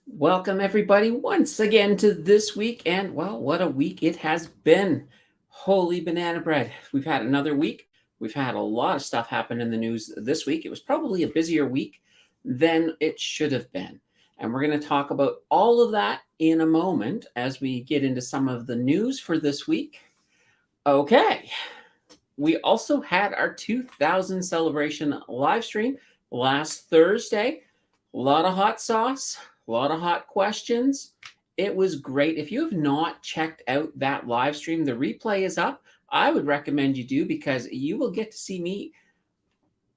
Welcome, everybody, once again to this week. And well, what a week it has been. Holy banana bread. We've had another week. We've had a lot of stuff happen in the news this week. It was probably a busier week than it should have been. And we're going to talk about all of that in a moment as we get into some of the news for this week. Okay. We also had our 2000 celebration live stream last Thursday. A lot of hot sauce, a lot of hot questions. It was great. If you have not checked out that live stream, the replay is up. I would recommend you do because you will get to see me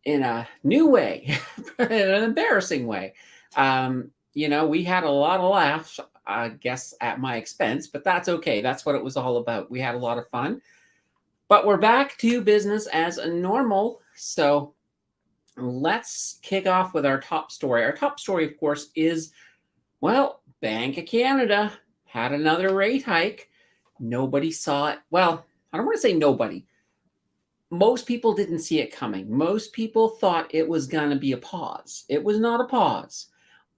in a new way, in an embarrassing way. We had a lot of laughs, I guess, at my expense, but that's okay. That's what it was all about. We had a lot of fun. But we're back to business as normal. So let's kick off with our top story. Our top story, of course, is, Bank of Canada had another rate hike. Nobody saw it. Well, I don't want to say nobody. Most people didn't see it coming. Most people thought it was going to be a pause. It was not a pause.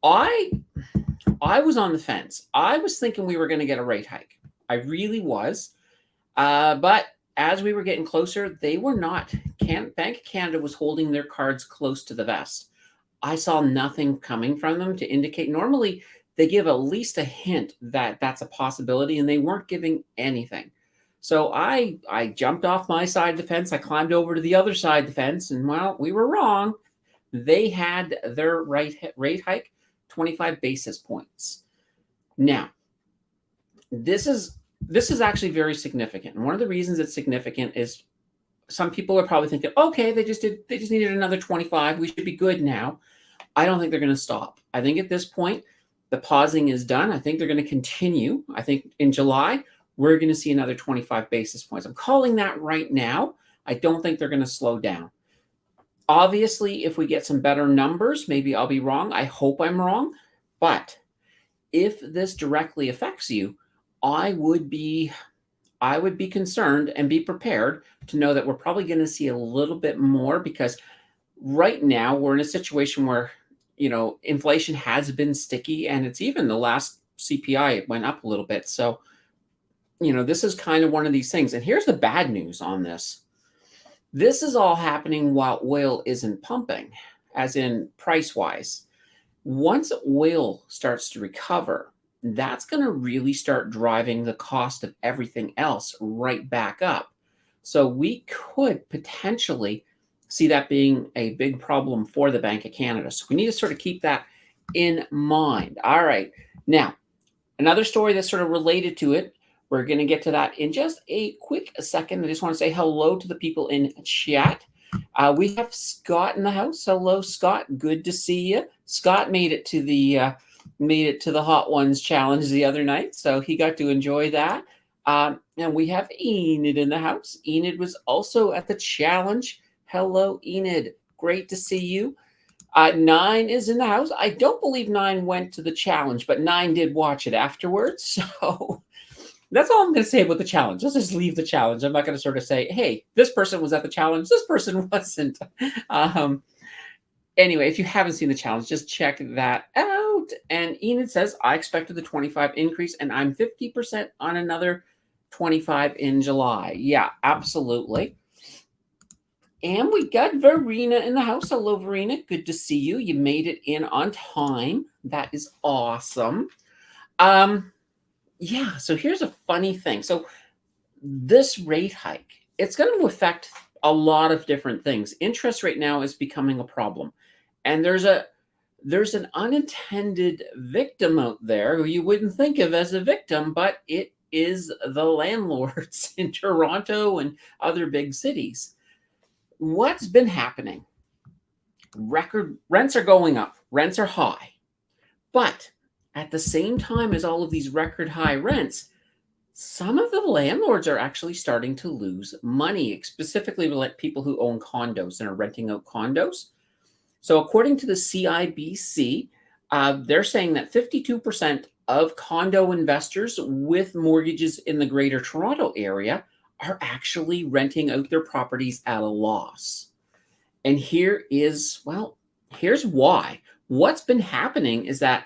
I was on the fence. I was thinking we were going to get a rate hike. I really was. But as we were getting closer, they were not. Bank of Canada was holding their cards close to the vest. I saw nothing coming from them to indicate. Normally, they give at least a hint that that's a possibility, and they weren't giving anything. So I jumped off my side of the fence. I climbed over to the other side of the fence, and we were wrong. They had their rate hike 25 basis points. Now, this is actually very significant. And one of the reasons it's significant is some people are probably thinking, okay, they just needed another 25. We should be good now. I don't think they're going to stop. I think at this point, the pausing is done. I think they're going to continue. I think in July, we're going to see another 25 basis points. I'm calling that right now. I don't think they're going to slow down. Obviously, if we get some better numbers, maybe I'll be wrong. I hope I'm wrong. But if this directly affects you, I would be concerned and be prepared to know that we're probably going to see a little bit more, because right now we're in a situation where, inflation has been sticky, and it's even the last CPI, it went up a little bit. So, this is kind of one of these things. And here's the bad news on this. This is all happening while oil isn't pumping, as in price wise. Once oil starts to recover, that's going to really start driving the cost of everything else right back up. So we could potentially see that being a big problem for the Bank of Canada. So we need to sort of keep that in mind. All right. Now, another story that's sort of related to it, we're going to get to that in just a quick second. I just want to say hello to the people in chat. We have Scott in the house. Hello, Scott. Good to see you. Scott made it to the Hot Ones challenge the other night, so he got to enjoy that. And we have Enid in the house. Enid was also at the challenge. Hello, Enid. Great to see you. Nine is in the house. I don't believe Nine went to the challenge, but Nine did watch it afterwards. So that's all I'm going to say about the challenge. Let's just leave the challenge. I'm not going to sort of say, hey, this person was at the challenge, this person wasn't. Anyway, if you haven't seen the challenge, just check that out. And Enid says, I expected the 25 increase, and I'm 50% on another 25 in July. Yeah, absolutely. And we got Verena in the house. Hello, Verena. Good to see you. You made it in on time. That is awesome. Yeah, so here's a funny thing. So this rate hike, it's going to affect a lot of different things. Interest rate now is becoming a problem. And there's an unintended victim out there who you wouldn't think of as a victim, but it is the landlords in Toronto and other big cities. What's been happening? Record rents are going up. Rents are high. But at the same time as all of these record high rents, some of the landlords are actually starting to lose money, specifically like people who own condos and are renting out condos. So according to the CIBC, they're saying that 52% of condo investors with mortgages in the Greater Toronto area are actually renting out their properties at a loss. And here's why. What's been happening is that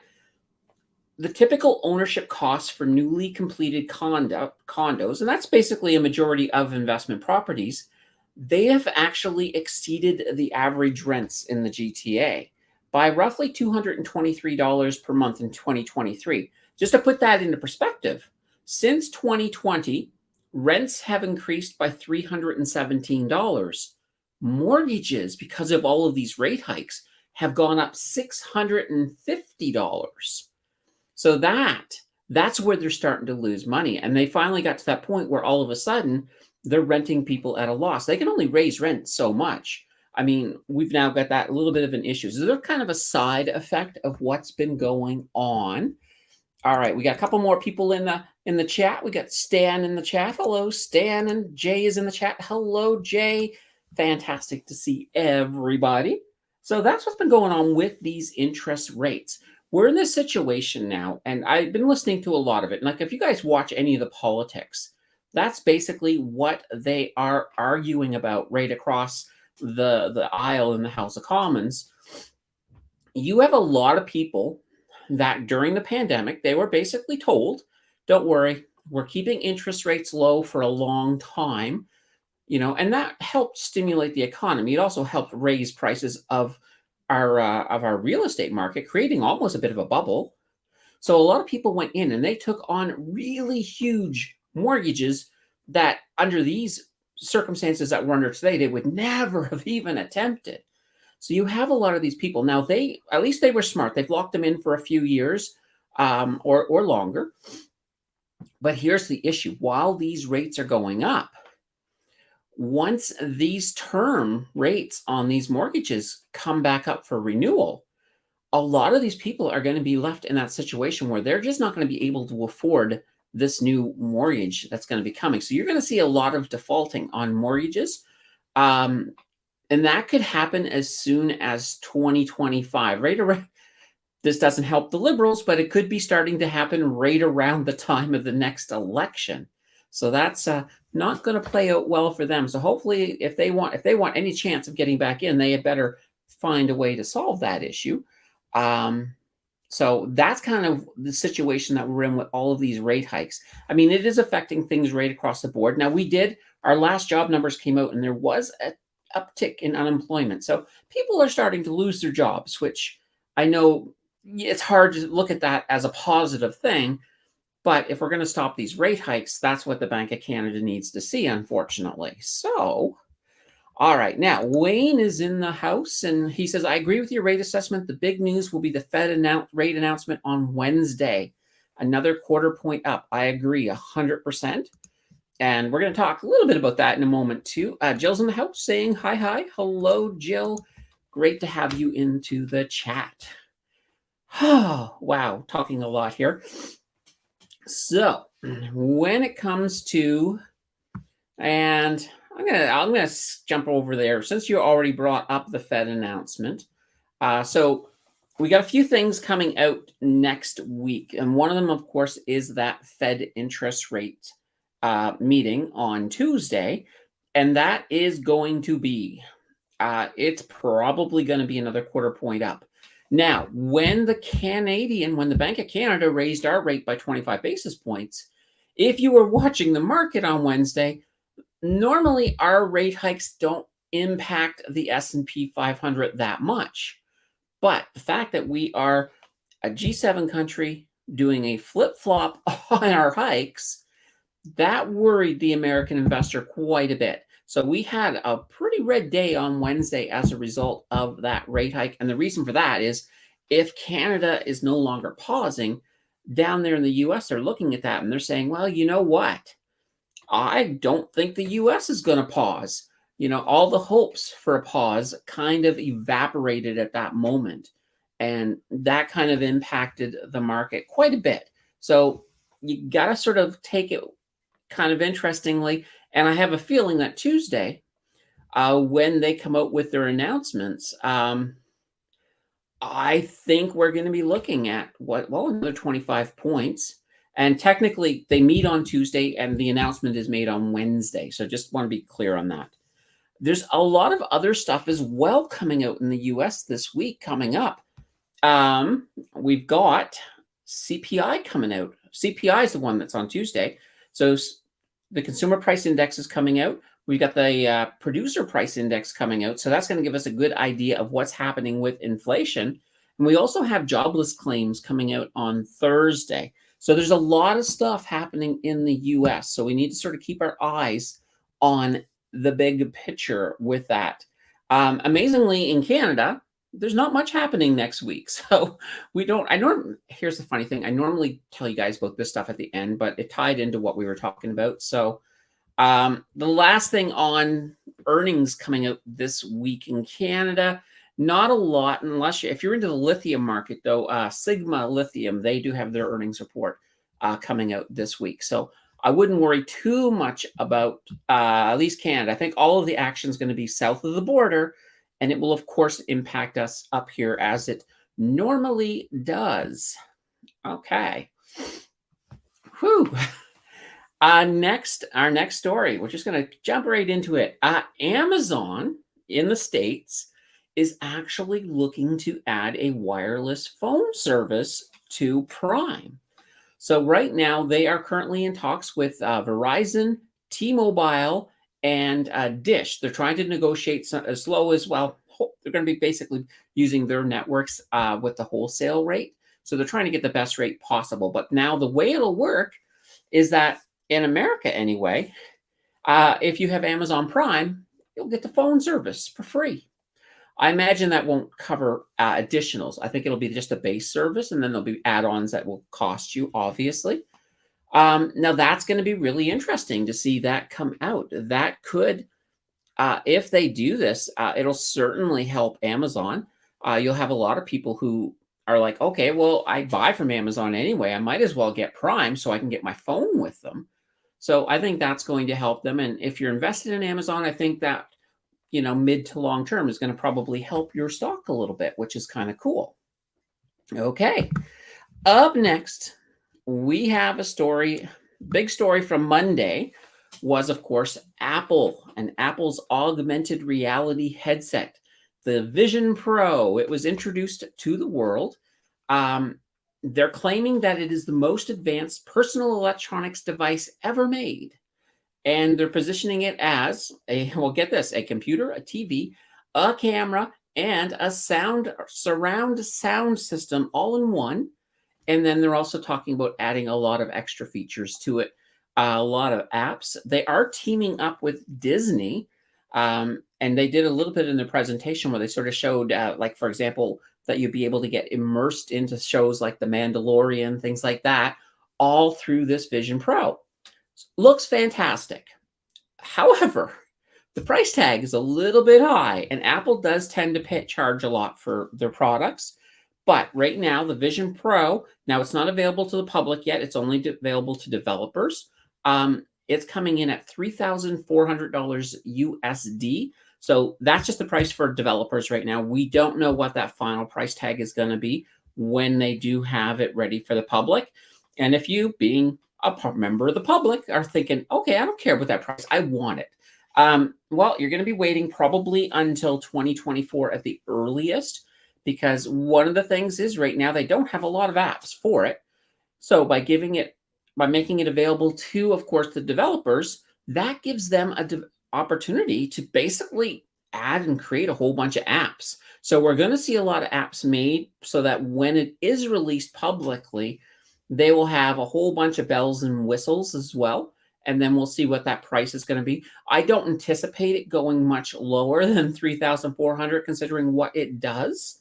the typical ownership costs for newly completed condos, and that's basically a majority of investment properties, they have actually exceeded the average rents in the GTA by roughly $223 per month in 2023. Just to put that into perspective, since 2020, rents have increased by $317. Mortgages, because of all of these rate hikes, have gone up $650. So that's where they're starting to lose money. And they finally got to that point where all of a sudden they're renting people at a loss. They can only raise rent so much. I mean, we've now got that little bit of an issue. So they're kind of a side effect of what's been going on. All right, we got a couple more people in the chat. We got Stan in the chat. Hello, Stan, and Jay is in the chat. Hello, Jay. Fantastic to see everybody. So that's what's been going on with these interest rates. We're in this situation now, and I've been listening to a lot of it. Like, if you guys watch any of the politics, that's basically what they are arguing about right across the aisle in the House of Commons. You have a lot of people that during the pandemic, they were basically told, don't worry, we're keeping interest rates low for a long time, and that helped stimulate the economy. It also helped raise prices of our real estate market, creating almost a bit of a bubble. So a lot of people went in and they took on really huge mortgages that under these circumstances that we're under today, they would never have even attempted. So you have a lot of these people. Now, at least they were smart. They've locked them in for a few years or longer. But here's the issue. While these rates are going up, once these term rates on these mortgages come back up for renewal, a lot of these people are going to be left in that situation where they're just not going to be able to afford this new mortgage that's going to be coming. So you're going to see a lot of defaulting on mortgages. And that could happen as soon as 2025, right around. This doesn't help the Liberals, but it could be starting to happen right around the time of the next election. So that's not going to play out well for them. So hopefully, if they want any chance of getting back in, they had better find a way to solve that issue. So that's kind of the situation that we're in with all of these rate hikes. I mean, it is affecting things right across the board. Now, our last job numbers came out, and there was an uptick in unemployment. So people are starting to lose their jobs, which I know it's hard to look at that as a positive thing. But if we're going to stop these rate hikes, that's what the Bank of Canada needs to see, unfortunately. So, all right. Now, Wayne is in the house, and he says, I agree with your rate assessment. The big news will be the Fed rate announcement on Wednesday. Another quarter point up. I agree 100%. And we're going to talk a little bit about that in a moment, too. Jill's in the house saying hi. Hello, Jill. Great to have you into the chat. Oh, wow. Talking a lot here. So when it comes to, and I'm gonna jump over there since you already brought up the Fed announcement. So we got a few things coming out next week, and one of them, of course, is that Fed interest rate meeting on Tuesday, and that is going to be, it's probably going to be another quarter point up. Now, when the Bank of Canada raised our rate by 25 basis points, if you were watching the market on Wednesday, normally our rate hikes don't impact the S&P 500 that much. But the fact that we are a G7 country doing a flip-flop on our hikes, that worried the American investor quite a bit. So we had a pretty red day on Wednesday as a result of that rate hike. And the reason for that is if Canada is no longer pausing, down there in the US, they're looking at that and they're saying, well, you know what? I don't think the US is going to pause. All the hopes for a pause kind of evaporated at that moment. And that kind of impacted the market quite a bit. So you got to sort of take it kind of interestingly. And I have a feeling that Tuesday, when they come out with their announcements, I think we're going to be looking at another 25 points. And technically, they meet on Tuesday, and the announcement is made on Wednesday. So just want to be clear on that. There's a lot of other stuff as well coming out in the U.S. this week coming up. We've got CPI coming out. CPI is the one that's on Tuesday. So the consumer price index is coming out. We've got the producer price index coming out. So that's going to give us a good idea of what's happening with inflation. And we also have jobless claims coming out on Thursday. So there's a lot of stuff happening in the US. So we need to sort of keep our eyes on the big picture with that. Amazingly, in Canada, there's not much happening next week. So here's the funny thing. I normally tell you guys about this stuff at the end, but it tied into what we were talking about. So the last thing on earnings coming out this week in Canada, not a lot, if you're into the lithium market, though. Sigma Lithium, they do have their earnings report coming out this week. So I wouldn't worry too much about at least Canada. I think all of the action is going to be south of the border, and it will, of course, impact us up here as it normally does. Okay. Whew. Our next story, we're just going to jump right into it. Amazon in the States is actually looking to add a wireless phone service to Prime. So right now, they are currently in talks with Verizon, T-Mobile, and Dish. They're trying to negotiate as low as, well, they're going to be basically using their networks with the wholesale rate. So they're trying to get the best rate possible. But now the way it'll work is that in America anyway, if you have Amazon Prime, you'll get the phone service for free. I imagine that won't cover additionals. I think it'll be just a base service, and then there'll be add-ons that will cost you, obviously. Now, that's going to be really interesting to see that come out. That could, if they do this, it'll certainly help Amazon. You'll have a lot of people who are like, okay, well, I buy from Amazon anyway. I might as well get Prime so I can get my phone with them. So I think that's going to help them. And if you're invested in Amazon, I think that, mid to long term is going to probably help your stock a little bit, which is kind of cool. Okay. Up next, we have a story, big story from Monday was, of course, Apple and Apple's augmented reality headset, the Vision Pro. It was introduced to the world. They're claiming that it is the most advanced personal electronics device ever made. And they're positioning it as get this, a computer, a TV, a camera, and a surround sound system all in one. And then they're also talking about adding a lot of extra features to it, a lot of apps. They are teaming up with Disney. And they did a little bit in the presentation where they sort of showed, for example, that you'd be able to get immersed into shows like The Mandalorian, things like that, all through this Vision Pro. Looks fantastic. However, the price tag is a little bit high, and Apple does tend to charge a lot for their products. But right now, the Vision Pro, now it's not available to the public yet. It's only available to developers. It's coming in at $3,400 USD. So that's just the price for developers right now. We don't know what that final price tag is going to be when they do have it ready for the public. And if you, being a member of the public, are thinking, okay, I don't care about that price, I want it. Well, you're going to be waiting probably until 2024 at the earliest, because one of the things is right now they don't have a lot of apps for it. So by making it available to, of course, the developers, that gives them an opportunity to basically add and create a whole bunch of apps. So we're going to see a lot of apps made so that when it is released publicly, they will have a whole bunch of bells and whistles as well. And then we'll see what that price is going to be. I don't anticipate it going much lower than $3,400, considering what it does.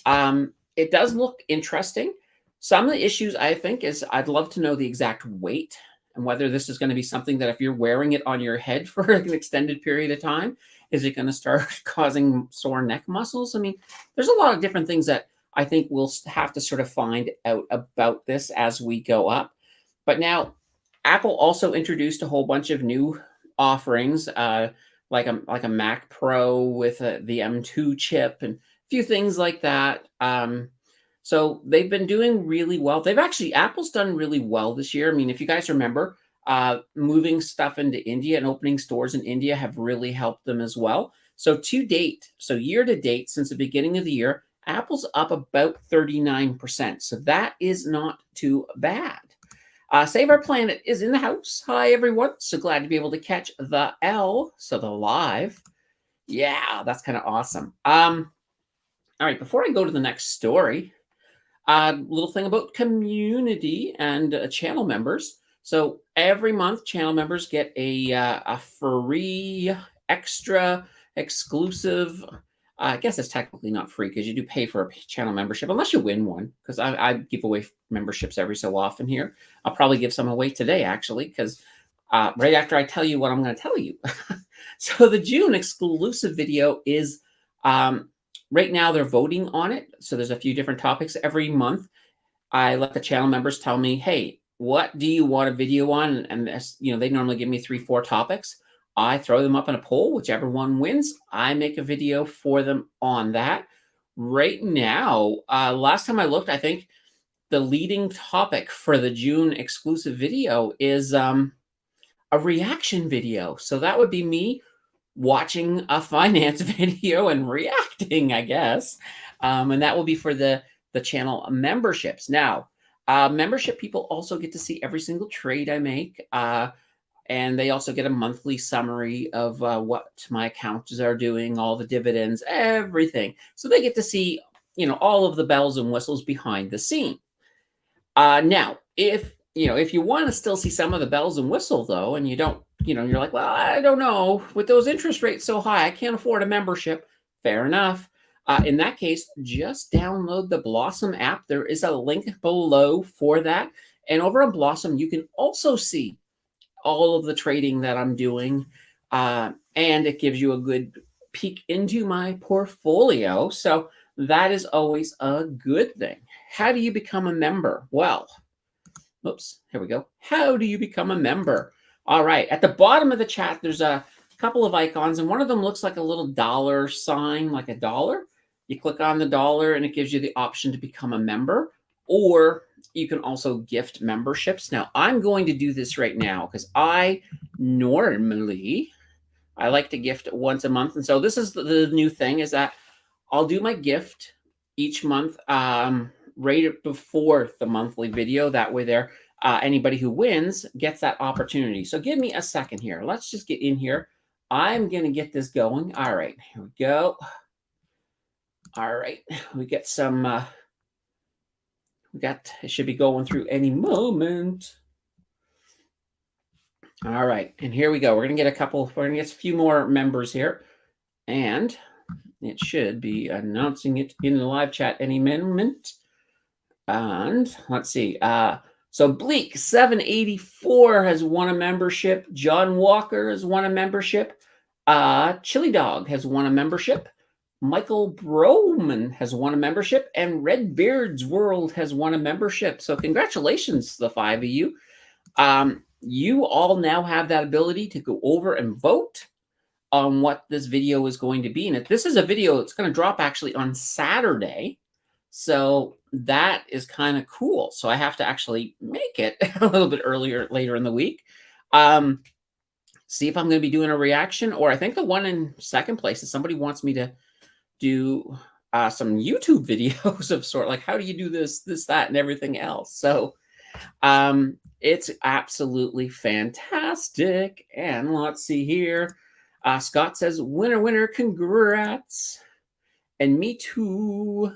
It does look interesting. Some of the issues, I think, is I'd love to know the exact weight and whether this is going to be something that if you're wearing it on your head for an extended period of time, is it going to start causing sore neck muscles? I mean, there's a lot of different things that I think we'll have to sort of find out about this as we go up. But now, Apple also introduced a whole bunch of new offerings, like a Mac Pro with the M2 chip and a few things like that. So they've been doing really well. Apple's done really well this year. I mean, if you guys remember, moving stuff into India and opening stores in India have really helped them as well. So year to date, since the beginning of the year, Apple's up about 39%. So that is not too bad. Save Our Planet is in the house. Hi, everyone. So glad to be able to catch the L, so the live. Yeah, that's kind of awesome. All right, before I go to the next story, a little thing about community and channel members. So every month, channel members get a free, extra, exclusive. I guess it's technically not free because you do pay for a channel membership unless you win one. Because I give away memberships every so often here. I'll probably give some away today actually because right after I tell you what I'm going to tell you. So the June exclusive video is right now they're voting on it. So there's a few different topics every month. I let the channel members tell me, hey, what do you want a video on? And this, they normally give me 3-4 topics. I throw them up in a poll, whichever one wins. I make a video for them on that. Right now, last time I looked, I think the leading topic for the June exclusive video is a reaction video. So that would be me watching a finance video and reacting, I guess. And that will be for the channel memberships. Now, membership people also get to see every single trade I make. And they also get a monthly summary of what my accounts are doing, all the dividends, everything. So they get to see, all of the bells and whistles behind the scene. Now, if you want to still see some of the bells and whistle though, and you don't, you're like, well, I don't know, with those interest rates so high, I can't afford a membership. Fair enough. In that case, just download the Blossom app. There is a link below for that. And over on Blossom, you can also see all of the trading that I'm doing. And it gives you a good peek into my portfolio. So that is always a good thing. How do you become a member? Well, oops, here we go. How do you become a member? All right, at the bottom of the chat, there's a couple of icons, and one of them looks like a little dollar sign, like a dollar. You click on the dollar, and it gives you the option to become a member, or you can also gift memberships. Now, I'm going to do this right now because I like to gift once a month, and so this is the new thing is that I'll do my gift each month right before the monthly video. That way anybody who wins gets that opportunity. So give me a second here. Let's just get in here. I'm going to get this going. All right, here we go. All right, we get some, it should be going through any moment. All right, and here we go. We're going to get a few more members here. And it should be announcing it in the live chat any moment. And let's see. So Bleak 784 has won a membership. John Walker has won a membership. Chili Dog has won a membership. Michael Broman has won a membership. And Red Beard's World has won a membership. So congratulations to the 5 of you. You all now have that ability to go over and vote on what this video is going to be. And if this is a video that's going to drop actually on Saturday. So that is kind of cool. So I have to actually make it a little bit later in the week. See if I'm going to be doing a reaction, or I think the one in second place is somebody wants me to do some YouTube videos of sort, like how do you do this, that, and everything else. So it's absolutely fantastic. And let's see here. Scott says, winner, winner, congrats. And me too.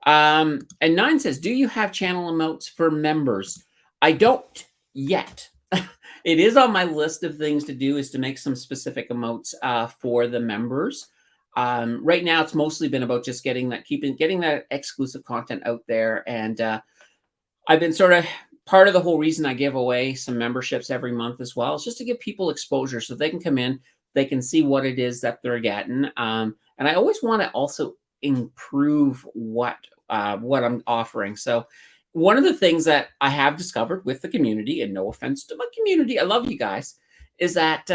And 9 says, do you have channel emotes for members? I don't yet. It is on my list of things to do, is to make some specific emotes for the members. Right now, it's mostly been about just getting that exclusive content out there. And I've been sort of part of the whole reason I give away some memberships every month as well. Is just to give people exposure so they can come in, they can see what it is that they're getting. And I always want to also improve what I'm offering. So one of the things that I have discovered with the community, and no offense to my community, I love you guys, is that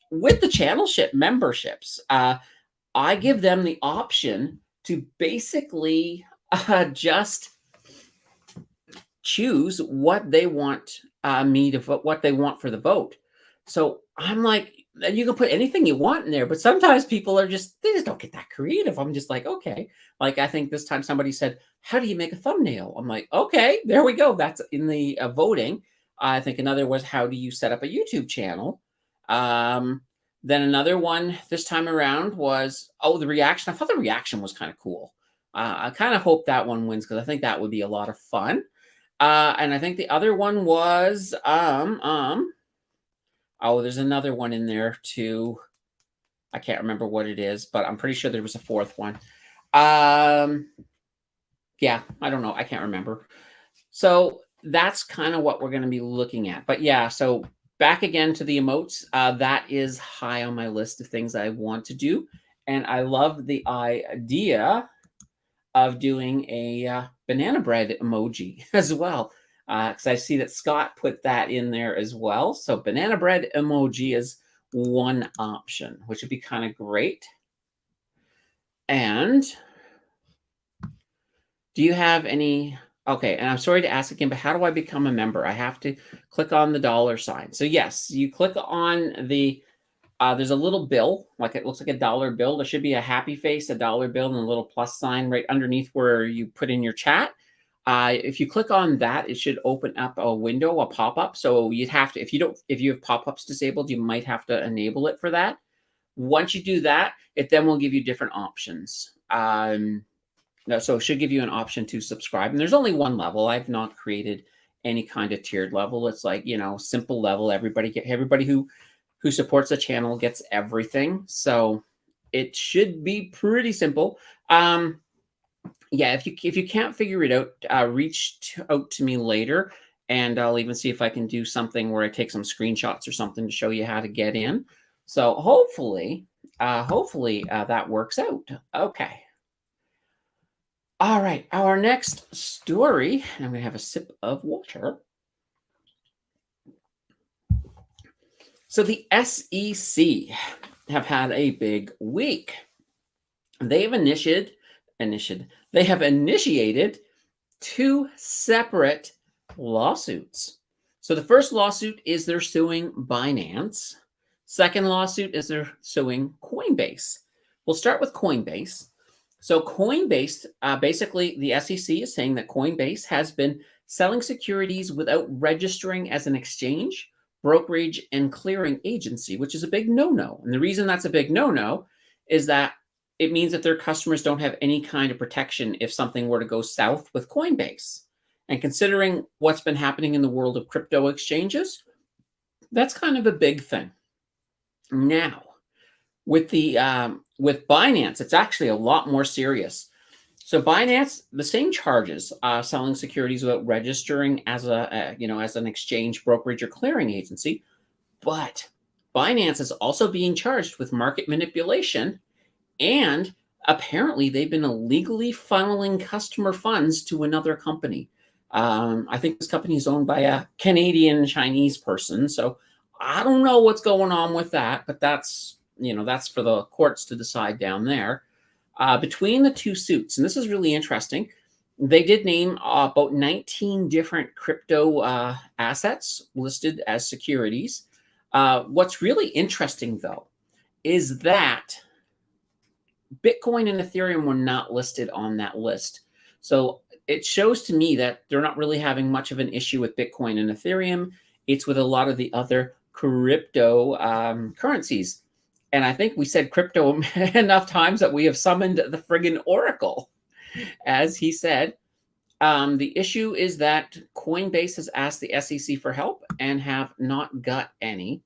with the channel memberships, I give them the option to basically just choose what they want me to vote, what they want for the vote. So I'm like, and you can put anything you want in there, but sometimes people are just they just don't get that creative. I'm just like, okay. Like I think this time somebody said, "How do you make a thumbnail?" I'm like, okay, there we go. That's in the voting. I think another was, "How do you set up a YouTube channel?" Um, then another one this time around was, oh, the reaction. I thought the reaction was kind of cool. I kind of hope that one wins because I think that would be a lot of fun. And I think the other one was oh, there's another one in there too. I can't remember what it is, but I'm pretty sure there was a fourth one. Um, yeah, I don't know. I can't remember. So that's kind of what we're going to be looking at. But yeah, so back again to the emotes. That is high on my list of things I want to do. And I love the idea of doing a banana bread emoji as well. Because I see that Scott put that in there as well. So banana bread emoji is one option, which would be kind of great. And do you have any? Okay, and I'm sorry to ask again, but how do I become a member? I have to click on the dollar sign. So yes, you click on the there's a little bill, like it looks like a dollar bill. There should be a happy face, a dollar bill, and a little plus sign right underneath where you put in your chat. If you click on that, it should open up a window, a pop-up. So you'd have to, if you have pop-ups disabled, you might have to enable it for that. Once you do that, it then will give you different options. So it should give you an option to subscribe. And there's only one level. I've not created any kind of tiered level. It's like, simple level. Everybody who supports the channel gets everything. So it should be pretty simple. Yeah, if you can't figure it out, reach out to me later, and I'll even see if I can do something where I take some screenshots or something to show you how to get in. So hopefully that works out. Okay. All right, our next story, and I'm going to have a sip of water. So the SEC have had a big week. They have initiated two separate lawsuits. So the first lawsuit is they're suing Binance. Second lawsuit is they're suing Coinbase. We'll start with Coinbase. So Coinbase, basically the SEC is saying that Coinbase has been selling securities without registering as an exchange, brokerage, and clearing agency, which is a big no-no. And the reason that's a big no-no is that it means that their customers don't have any kind of protection if something were to go south with Coinbase. And considering what's been happening in the world of crypto exchanges, that's kind of a big thing. Now, with Binance, it's actually a lot more serious. So Binance, the same charges, selling securities without registering as as an exchange, brokerage, or clearing agency, but Binance is also being charged with market manipulation, and apparently they've been illegally funneling customer funds to another company. I think this company is owned by a Canadian Chinese person, so I don't know what's going on with that, but that's for the courts to decide down there. Between the two suits, and this is really interesting, they did name about 19 different crypto assets listed as securities. What's really interesting, though, is that Bitcoin and Ethereum were not listed on that list. So it shows to me that they're not really having much of an issue with Bitcoin and Ethereum. It's with a lot of the other crypto currencies. And I think we said crypto enough times that we have summoned the friggin' Oracle. As he said, the issue is that Coinbase has asked the SEC for help and have not got any.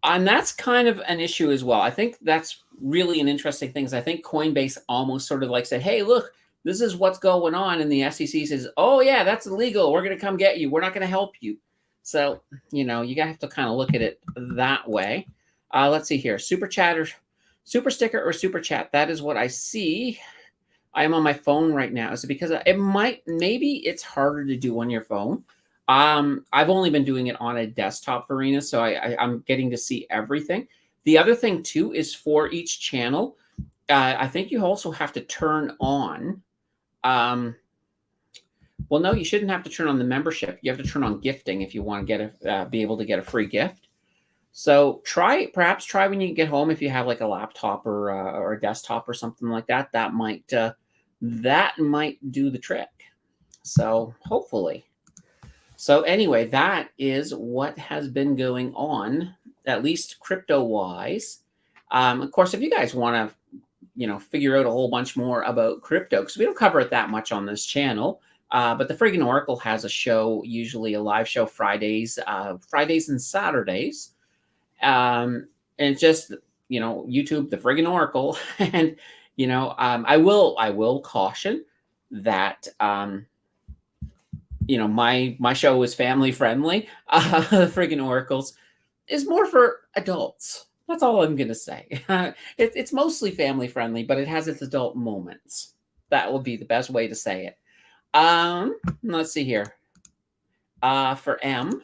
And that's kind of an issue as well. I think that's really an interesting thing. Is I think Coinbase almost sort of like said, hey, look, this is what's going on. And the SEC says, oh, yeah, that's illegal. We're going to come get you. We're not going to help you. So, you have to kind of look at it that way. Let's see here. Super chat or super sticker or super chat. That is what I see. I am on my phone right now. So because maybe it's harder to do on your phone. I've only been doing it on a desktop, Verena, so I'm getting to see everything. The other thing too is for each channel, I think you also have to turn on. Well, no, you shouldn't have to turn on the membership. You have to turn on gifting if you want to be able to get a free gift. So perhaps try when you get home if you have like a laptop or a desktop or something like that. That might do the trick. So hopefully. So anyway, that is what has been going on, at least crypto wise. Of course, if you guys want to, figure out a whole bunch more about crypto, because we don't cover it that much on this channel. But the friggin' Oracle has a show, usually a live show Fridays and Saturdays. And just, YouTube, the friggin' Oracle. And, I will caution that, my show is family friendly. The friggin' Oracles is more for adults. That's all I'm gonna say. It's mostly family friendly, but it has its adult moments. That will be the best way to say it. Let's see here. For M,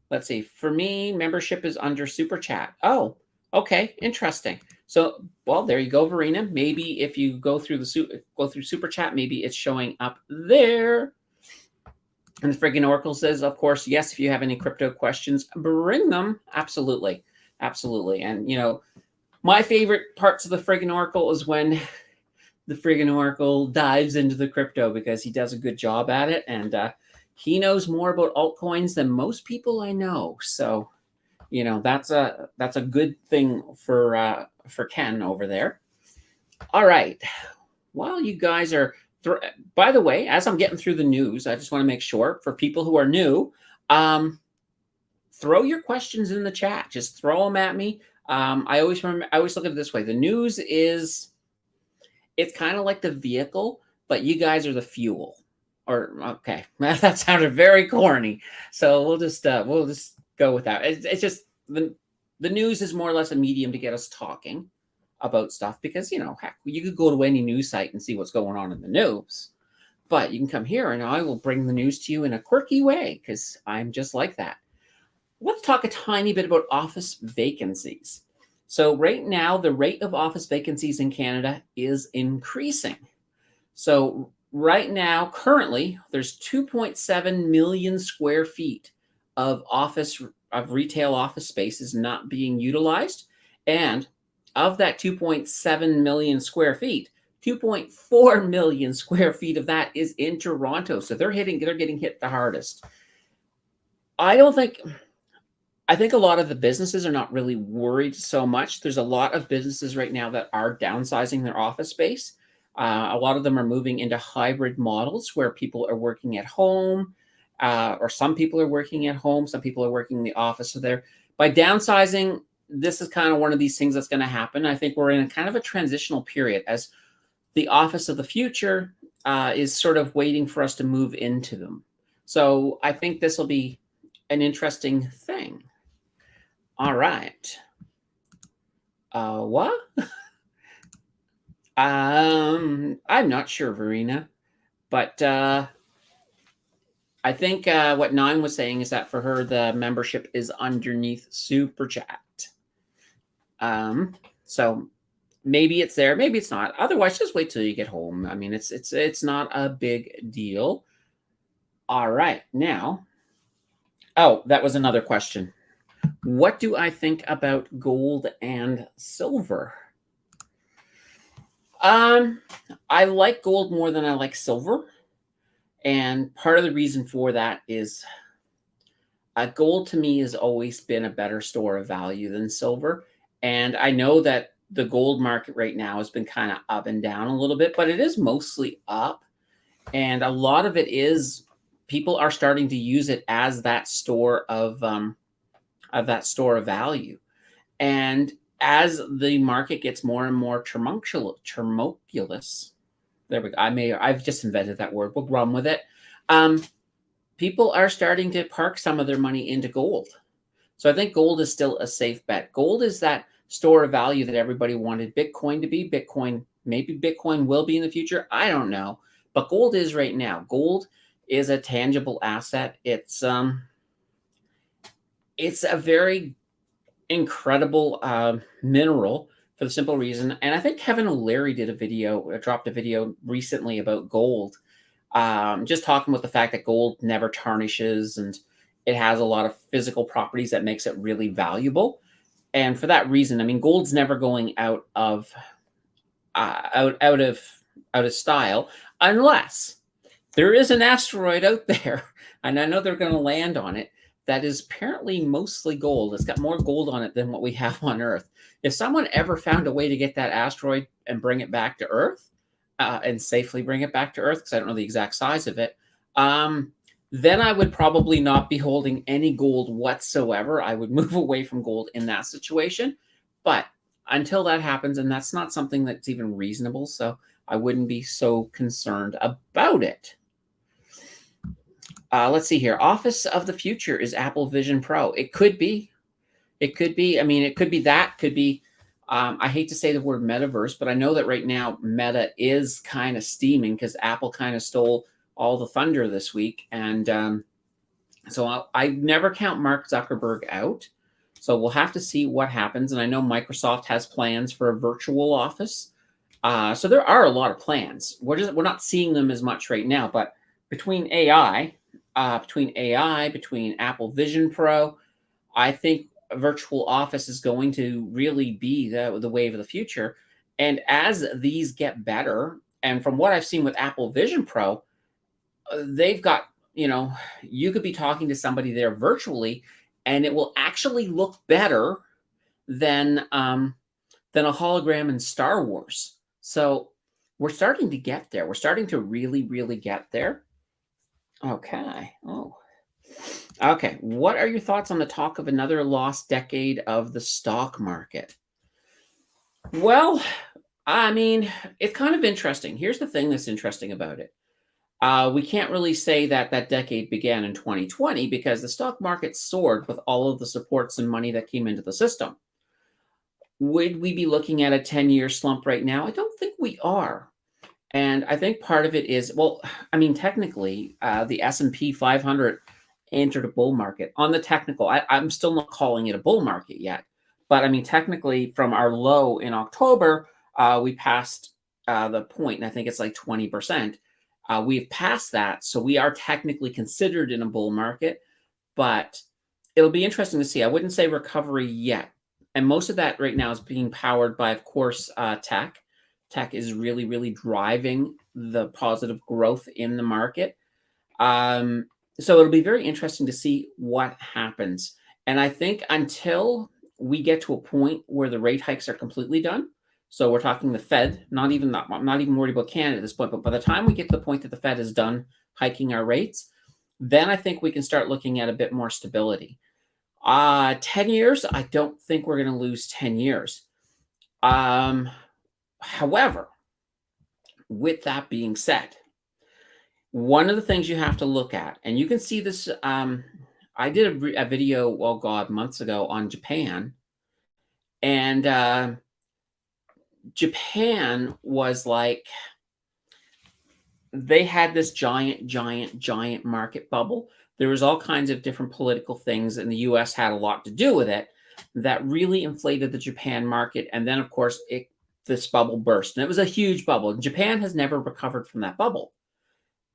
let's see. For me, membership is under Super Chat. Oh, okay, interesting. So, well, there you go, Verena. Maybe if you go through Super Chat, maybe it's showing up there. And the friggin' Oracle says, of course, yes, if you have any crypto questions, bring them. Absolutely. Absolutely. And, my favorite parts of the friggin' Oracle is when the friggin' Oracle dives into the crypto, because he does a good job at it. And he knows more about altcoins than most people I know. So, that's a good thing for Ken over there. All right. While you guys are, by the way, as I'm getting through the news, I just want to make sure for people who are new, throw your questions in the chat. Just throw them at me. I always look at it this way. The news it's kind of like the vehicle, but you guys are the fuel. Or okay, that sounded very corny. So we'll just go with that. It's just the news is more or less a medium to get us talking about stuff, because heck, you could go to any news site and see what's going on in the news, but you can come here and I will bring the news to you in a quirky way, because I'm just like that. Let's talk a tiny bit about office vacancies. So right now, the rate of office vacancies in Canada is increasing. So right now, currently, there's 2.7 million square feet of retail office spaces not being utilized. And of that 2.7 million square feet, 2.4 million square feet of that is in Toronto. So they're getting hit the hardest. I think a lot of the businesses are not really worried so much. There's a lot of businesses right now that are downsizing their office space. A lot of them are moving into hybrid models where people are working at home, or some people are working at home, some people are working in the office. So by downsizing, this is kind of one of these things that's going to happen. I think we're in a kind of a transitional period as the office of the future is sort of waiting for us to move into them. So I think this will be an interesting thing. All right. What? I'm not sure, Verena, but I think what Nine was saying is that for her, the membership is underneath Super Chat. So maybe it's there, maybe it's not. Otherwise, just wait till you get home. I mean, it's not a big deal. All right, now. Oh, that was another question. What do I think about gold and silver? I like gold more than I like silver. And part of the reason for that is gold to me has always been a better store of value than silver. And I know that the gold market right now has been kind of up and down a little bit, but it is mostly up. And a lot of it is people are starting to use it as that store of value. And as the market gets more and more tumultuous, there we go. I've just invented that word. We'll run with it. People are starting to park some of their money into gold. So I think gold is still a safe bet. Gold is that store of value that everybody wanted Bitcoin to be. Maybe Bitcoin will be in the future. I don't know. But gold is right now. Gold is a tangible asset. It's a very incredible mineral for the simple reason. And I think Kevin O'Leary dropped a video recently about gold, just talking about the fact that gold never tarnishes and It has a lot of physical properties that makes it really valuable. And for that reason, I mean, gold's never going out of style unless there is an asteroid out there, and I know they're going to land on it, that is apparently mostly gold. It's got more gold on it than what we have on Earth. If someone ever found a way to get that asteroid and bring it back to Earth, and safely bring it back to Earth, because I don't know the exact size of it, then I would probably not be holding any gold whatsoever. I would move away from gold in that situation. But until that happens, and that's not something that's even reasonable, so I wouldn't be so concerned about it. Let's see here. Office of the future is Apple Vision Pro. It could be. It could be. I mean, it could be that. Could be. I hate to say the word metaverse, but I know that right now Meta is kind of steaming because Apple kind of stole all the thunder this week. And so I never count Mark Zuckerberg out. So we'll have to see what happens. And I know Microsoft has plans for a virtual office. So there are a lot of plans. We're not seeing them as much right now, but between AI, between Apple Vision Pro, I think a virtual office is going to really be the wave of the future. And as these get better, and from what I've seen with Apple Vision Pro, they've got, you could be talking to somebody there virtually, and it will actually look better than a hologram in Star Wars. So we're starting to get there. We're starting to really, really get there. Okay. Oh. Okay. What are your thoughts on the talk of another lost decade of the stock market? Well, I mean, it's kind of interesting. Here's the thing that's interesting about it. We can't really say that that decade began in 2020 because the stock market soared with all of the supports and money that came into the system. Would we be looking at a 10-year slump right now? I don't think we are. And I think part of it is, well, I mean, technically, the S&P 500 entered a bull market. On the technical, I'm still not calling it a bull market yet. But I mean, technically, from our low in October, we passed the point, and I think it's like 20%. We've passed that, so we are technically considered in a bull market, but it'll be interesting to see. I wouldn't say recovery yet. And most of that right now is being powered by, of course, tech. Tech is really, really driving the positive growth in the market. So it'll be very interesting to see what happens. And I think until we get to a point where the rate hikes are completely done, so we're talking the Fed, I'm not even worried about Canada at this point, but by the time we get to the point that the Fed is done hiking our rates, then I think we can start looking at a bit more stability. 10 years, I don't think we're going to lose 10 years. However, with that being said, one of the things you have to look at, and you can see this, I did a video, oh God, months ago on Japan, and Japan was like, they had this giant market bubble. There was all kinds of different political things, and the US had a lot to do with it that really inflated the Japan market. And then, of course, this bubble burst, and it was a huge bubble. Japan has never recovered from that bubble.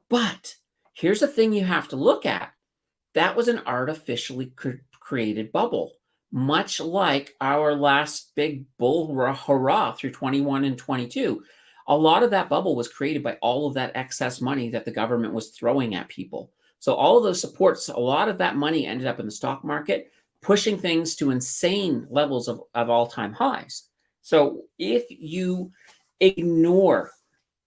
But here's the thing you have to look at. That was an artificially created bubble, much like our last big bull hurrah through 21 and 22. A lot of that bubble was created by all of that excess money that the government was throwing at people. So all of those supports, a lot of that money ended up in the stock market, pushing things to insane levels of all-time highs. So if you ignore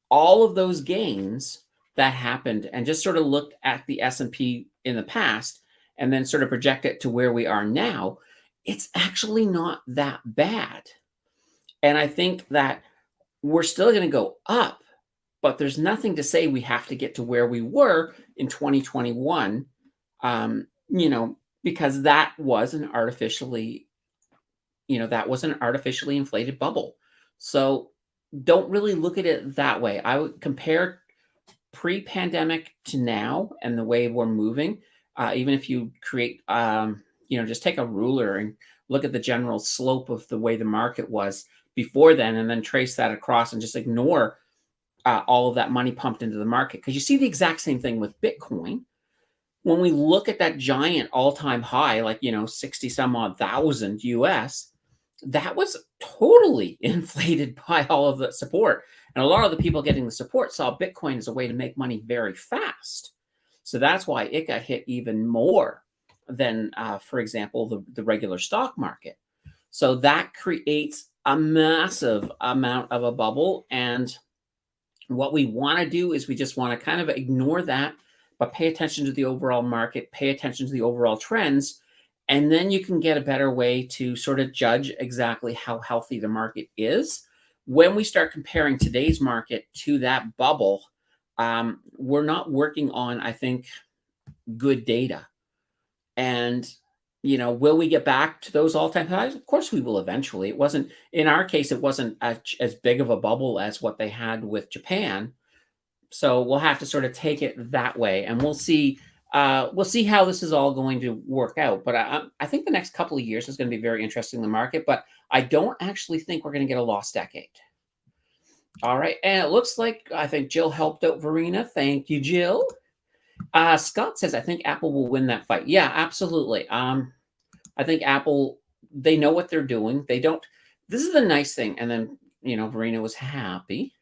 all of those gains that happened and just sort of look at the S&P in the past and then sort of project it to where we are now, it's actually not that bad. And I think that we're still going to go up, but there's nothing to say we have to get to where we were in 2021, because that was an artificially inflated bubble. So don't really look at it that way. I would compare pre-pandemic to now and the way we're moving. Even if you create, just take a ruler and look at the general slope of the way the market was before then, and then trace that across and just ignore all of that money pumped into the market. Because you see the exact same thing with Bitcoin. when we look at that giant all-time high, like, 60 some odd thousand US, that was totally inflated by all of the support. And a lot of the people getting the support saw Bitcoin as a way to make money very fast. So that's why it got hit even more than, for example, the regular stock market. So that creates a massive amount of a bubble. And what we want to do is we just want to kind of ignore that, but pay attention to the overall market, pay attention to the overall trends, and then you can get a better way to sort of judge exactly how healthy the market is. When we start comparing today's market to that bubble, we're not working on, I think, good data. And, will we get back to those all-time highs? Of course we will eventually. It wasn't, in our case, it wasn't as big of a bubble as what they had with Japan. So we'll have to sort of take it that way, and we'll see. We'll see how this is all going to work out. But I think the next couple of years is going to be very interesting in the market. But I don't actually think we're going to get a lost decade. All right, and it looks like I think Jill helped out Verena. Thank you, Jill. Scott says, I think Apple will win that fight. Yeah, absolutely. I think Apple, they know what they're doing. They don't, this is the nice thing. And then, Verena was happy.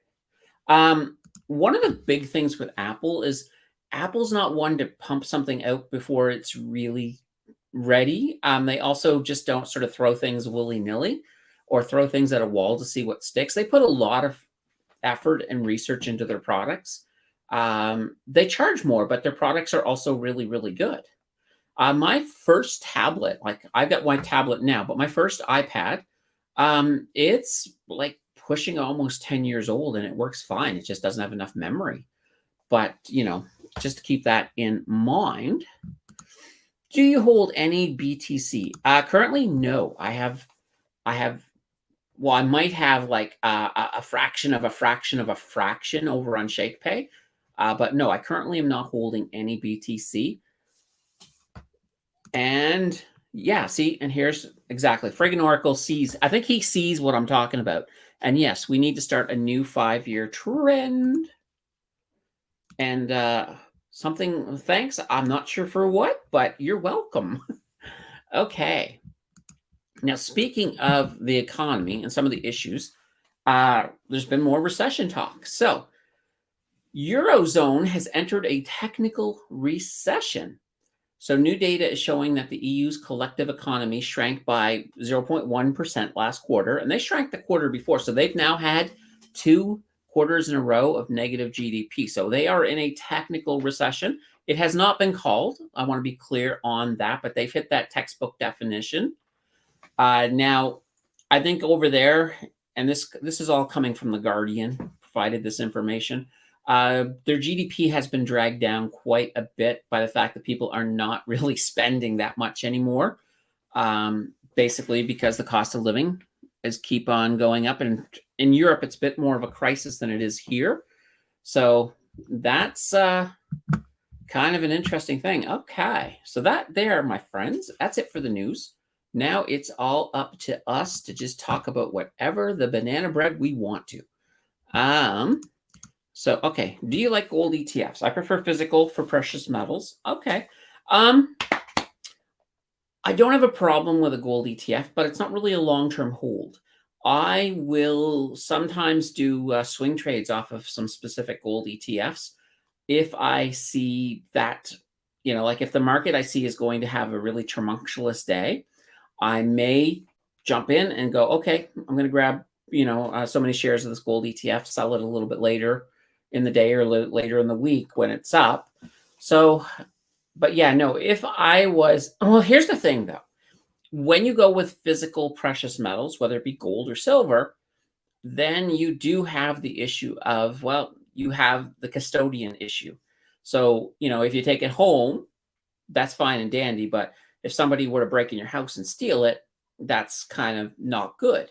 One of the big things with Apple is Apple's not one to pump something out before it's really ready. They also just don't sort of throw things willy-nilly or throw things at a wall to see what sticks. They put a lot of effort and research into their products. They charge more, but their products are also really, really good. My first tablet, like I've got my tablet now, but my first iPad, it's like pushing almost 10 years old and it works fine. It just doesn't have enough memory. But, just to keep that in mind. Do you hold any BTC? Currently, no. Well, I might have like a fraction of a fraction of a fraction over on ShakePay. But no, I currently am not holding any BTC. And yeah, see, and here's exactly, Friggin' Oracle sees, I think he sees what I'm talking about. And yes, we need to start a new 5-year trend. And something, thanks. I'm not sure for what, but you're welcome. Okay. Now, speaking of the economy and some of the issues, there's been more recession talk. So, Eurozone has entered a technical recession. So new data is showing that the EU's collective economy shrank by 0.1% last quarter, and they shrank the quarter before. So they've now had 2 quarters in a row of negative GDP. So they are in a technical recession. It has not been called. I want to be clear on that, but they've hit that textbook definition. Now, I think over there, and this is all coming from The Guardian, provided this information. Their GDP has been dragged down quite a bit by the fact that people are not really spending that much anymore, basically because the cost of living is keep on going up. And in Europe, it's a bit more of a crisis than it is here. So that's kind of an interesting thing. Okay, so that there, my friends, that's it for the news. Now it's all up to us to just talk about whatever the banana bread we want to. So, okay, do you like gold ETFs? I prefer physical for precious metals. Okay. I don't have a problem with a gold ETF, but it's not really a long-term hold. I will sometimes do swing trades off of some specific gold ETFs if I see that, like if the market I see is going to have a really tremendous day, I may jump in and go, okay, I'm going to grab, so many shares of this gold ETF, sell it a little bit later in the day or later in the week when it's up. So, but yeah, no, if I was, well, here's the thing though. When you go with physical precious metals, whether it be gold or silver, then you do have the issue of, well, you have the custodian issue. So, if you take it home, that's fine and dandy. But if somebody were to break in your house and steal it, that's kind of not good.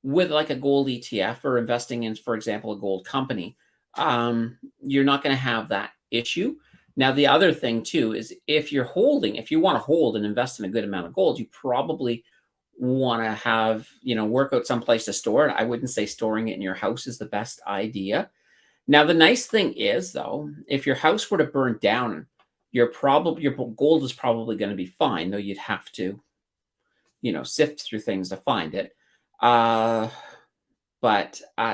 With like a gold ETF or investing in, for example, a gold company, you're not going to have that issue. Now, the other thing too is if you want to hold and invest in a good amount of gold, you probably want to have, work out someplace to store it. I wouldn't say storing it in your house is the best idea. Now, the nice thing is though, if your house were to burn down, your gold is probably going to be fine, though you'd have to, sift through things to find it. But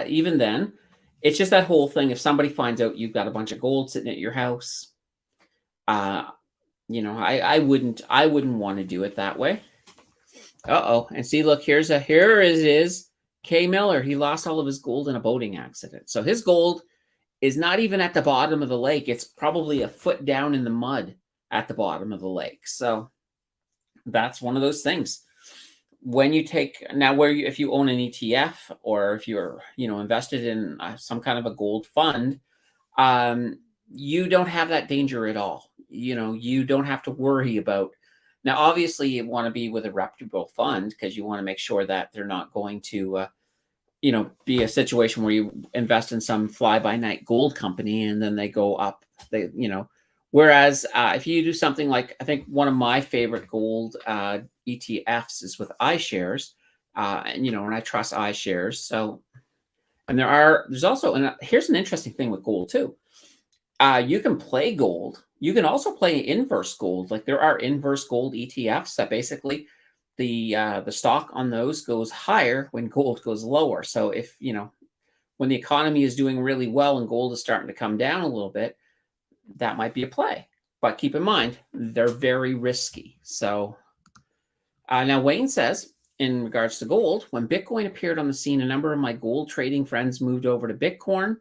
even then, it's just that whole thing. If somebody finds out you've got a bunch of gold sitting at your house, uh, I wouldn't want to do it that way. Uh-oh. And see, look, here it is. Kay Miller, he lost all of his gold in a boating accident. So his gold is not even at the bottom of the lake. It's probably a foot down in the mud at the bottom of the lake. So that's one of those things. When you take now, if you own an ETF or if you're invested in some kind of a gold fund, you don't have that danger at all. You don't have to worry about. Now, obviously, you want to be with a reputable fund because you want to make sure that they're not going to be a situation where you invest in some fly-by-night gold company and then they go up. Whereas if you do something like, I think one of my favorite gold ETFs is with iShares, and I trust iShares. So, and there's also, and here's an interesting thing with gold too. You can play gold. You can also play inverse gold. Like there are inverse gold ETFs that basically the stock on those goes higher when gold goes lower. So if when the economy is doing really well and gold is starting to come down a little bit, that might be a play. But keep in mind, they're very risky. So now Wayne says, in regards to gold, when Bitcoin appeared on the scene, a number of my gold trading friends moved over to Bitcoin,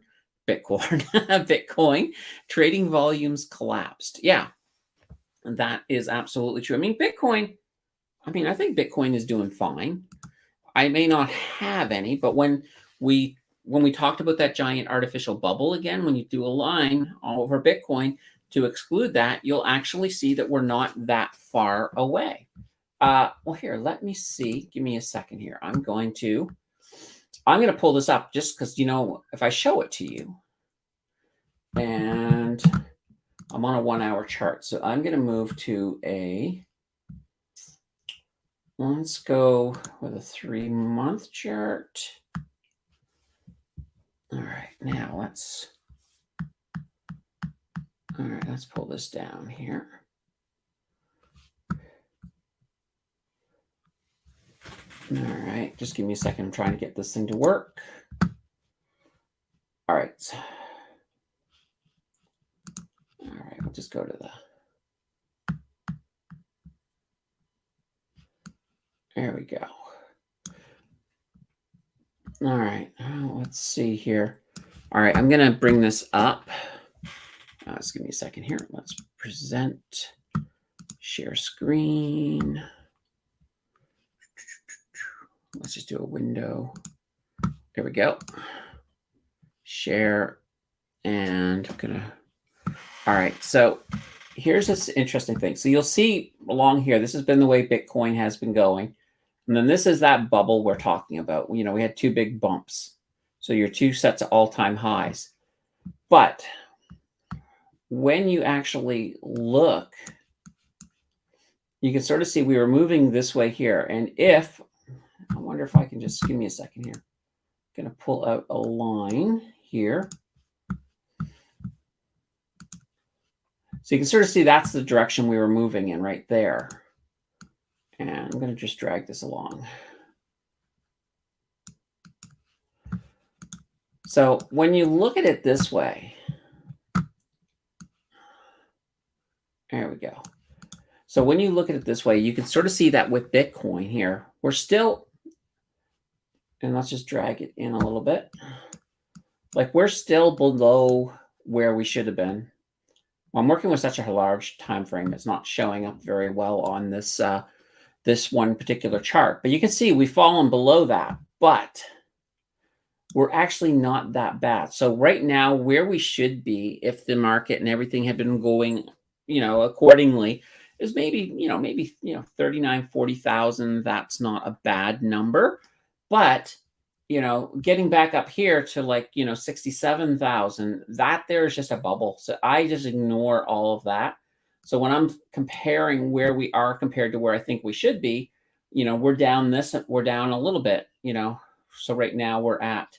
trading volumes collapsed. Yeah, that is absolutely true. I mean, I think Bitcoin is doing fine. I may not have any, but when we talked about that giant artificial bubble again, when you do a line all over Bitcoin to exclude that, you'll actually see that we're not that far away. Well, here, let me see. Give me a second here. I'm going to pull this up just because, if I show it to you, and I'm on a 1 hour chart. So I'm going to move to let's go with a 3-month chart. All right, now let's pull this down here. All right, just give me a second. I'm trying to get this thing to work. All right. All right, we'll just go to there we go. All right, let's see here. All right, I'm going to bring this up. Just give me a second here. Let's present, share screen. Let's just do a window. There we go. Share, and I'm going to, all right, so here's this interesting thing. So you'll see along here, this has been the way Bitcoin has been going. And then this is that bubble we're talking about. We had 2 big bumps. So your 2 sets of all-time highs. But when you actually look, you can sort of see we were moving this way here. And I wonder if I can just, give me a second here. I'm going to pull out a line here. So you can sort of see that's the direction we were moving in right there. And I'm going to just drag this along. So when you look at it this way, there we go. So when you look at it this way, you can sort of see that with Bitcoin here, we're still, and let's just drag it in a little bit. Like we're still below where we should have been. Well, I'm working with such a large time frame, it's not showing up very well on this this one particular chart. But you can see we've fallen below that, but we're actually not that bad. So right now, where we should be if the market and everything had been going, accordingly, is maybe 39, 40,000. That's not a bad number. But, getting back up here to 67,000, that there is just a bubble. So I just ignore all of that. So when I'm comparing where we are compared to where I think we should be, we're down a little bit, So right now we're at,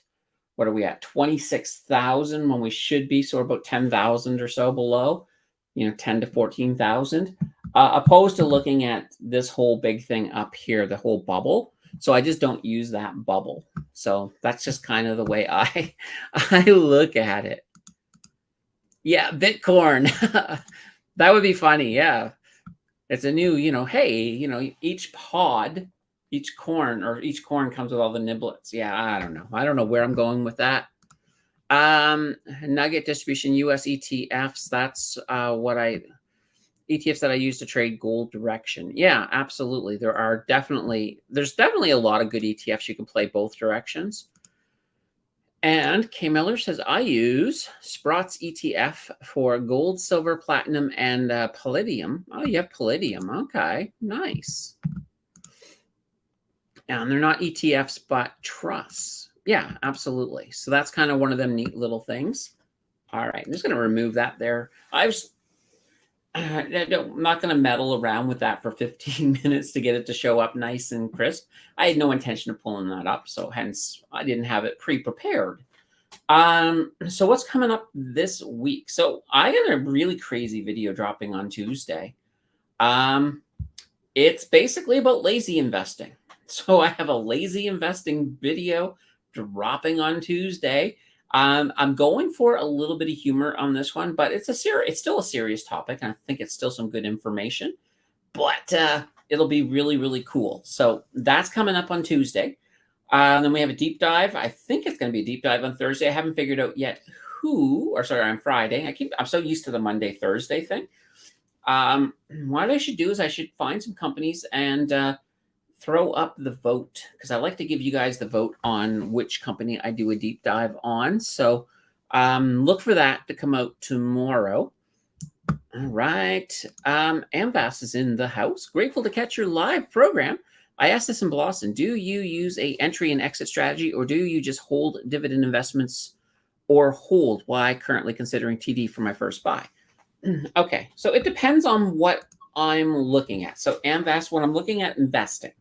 what are we at? 26,000 when we should be. So we're about 10,000 or so below. 10 to 14,000, opposed to looking at this whole big thing up here, the whole bubble. So I just don't use that bubble. So that's just kind of the way I I look at it. Yeah, Bitcoin. That would be funny. Yeah. It's a new, hey, each pod, each corn or each corn comes with all the niblets. Yeah, I don't know. I don't know where I'm going with that. Nugget distribution, US ETFs. That's ETFs that I use to trade gold direction. Yeah, absolutely. There's definitely a lot of good ETFs. You can play both directions. And K Miller says, I use Sprott's ETF for gold, silver, platinum, and palladium. Oh, you have palladium. Okay, nice. And they're not ETFs, but trusts. Yeah, absolutely. So that's kind of one of them neat little things. All right, I'm just going to remove that there. I'm not going to meddle around with that for 15 minutes to get it to show up nice and crisp. I had no intention of pulling that up, so hence I didn't have it pre-prepared. So what's coming up this week? So I got a really crazy video dropping on Tuesday. It's basically about lazy investing. So I have a lazy investing video dropping on Tuesday. I'm going for a little bit of humor on this one, but it's still a serious topic, and I think it's still some good information. But it'll be really, really cool. So that's coming up on Tuesday. Then we have a deep dive. I think it's going to be a deep dive on Thursday. I haven't figured out yet on Friday. I'm so used to the Monday, Thursday thing. What I should do is I should find some companies and throw up the vote, because I like to give you guys the vote on which company I do a deep dive on. So look for that to come out tomorrow. All right. Amvas is in the house. Grateful to catch your live program. I asked this in Blossom. Do you use a entry and exit strategy, or do you just hold dividend investments or hold? Why currently considering TD for my first buy? Okay. So it depends on what I'm looking at. So Amvas, when I'm looking at investing,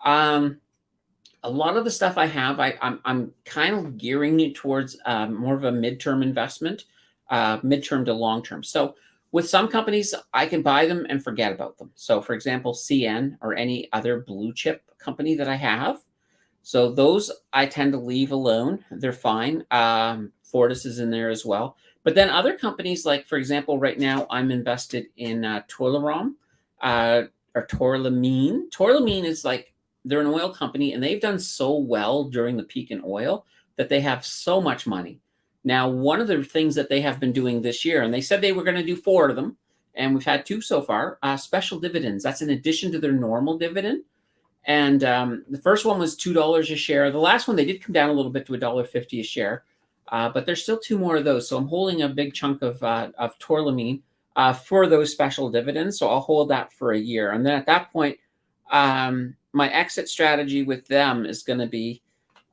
a lot of the stuff I have, I'm kind of gearing it towards more of a midterm investment, midterm to long term. So with some companies, I can buy them and forget about them. So for example, CN or any other blue chip company that I have. So those I tend to leave alone. They're fine. Fortis is in there as well. But then other companies, like for example, right now I'm invested in Toileram or Torlamine. Torlamine is like, they're an oil company, and they've done so well during the peak in oil that they have so much money. Now, one of the things that they have been doing this year, and they said they were going to do 4 of them, and we've had 2 so far, special dividends. That's in addition to their normal dividend. And the first one was $2 a share. The last one, they did come down a little bit to $1.50 a share, but there's still 2 more of those. So I'm holding a big chunk of Torlamine for those special dividends. So I'll hold that for a year. And then at that point, my exit strategy with them is going to be,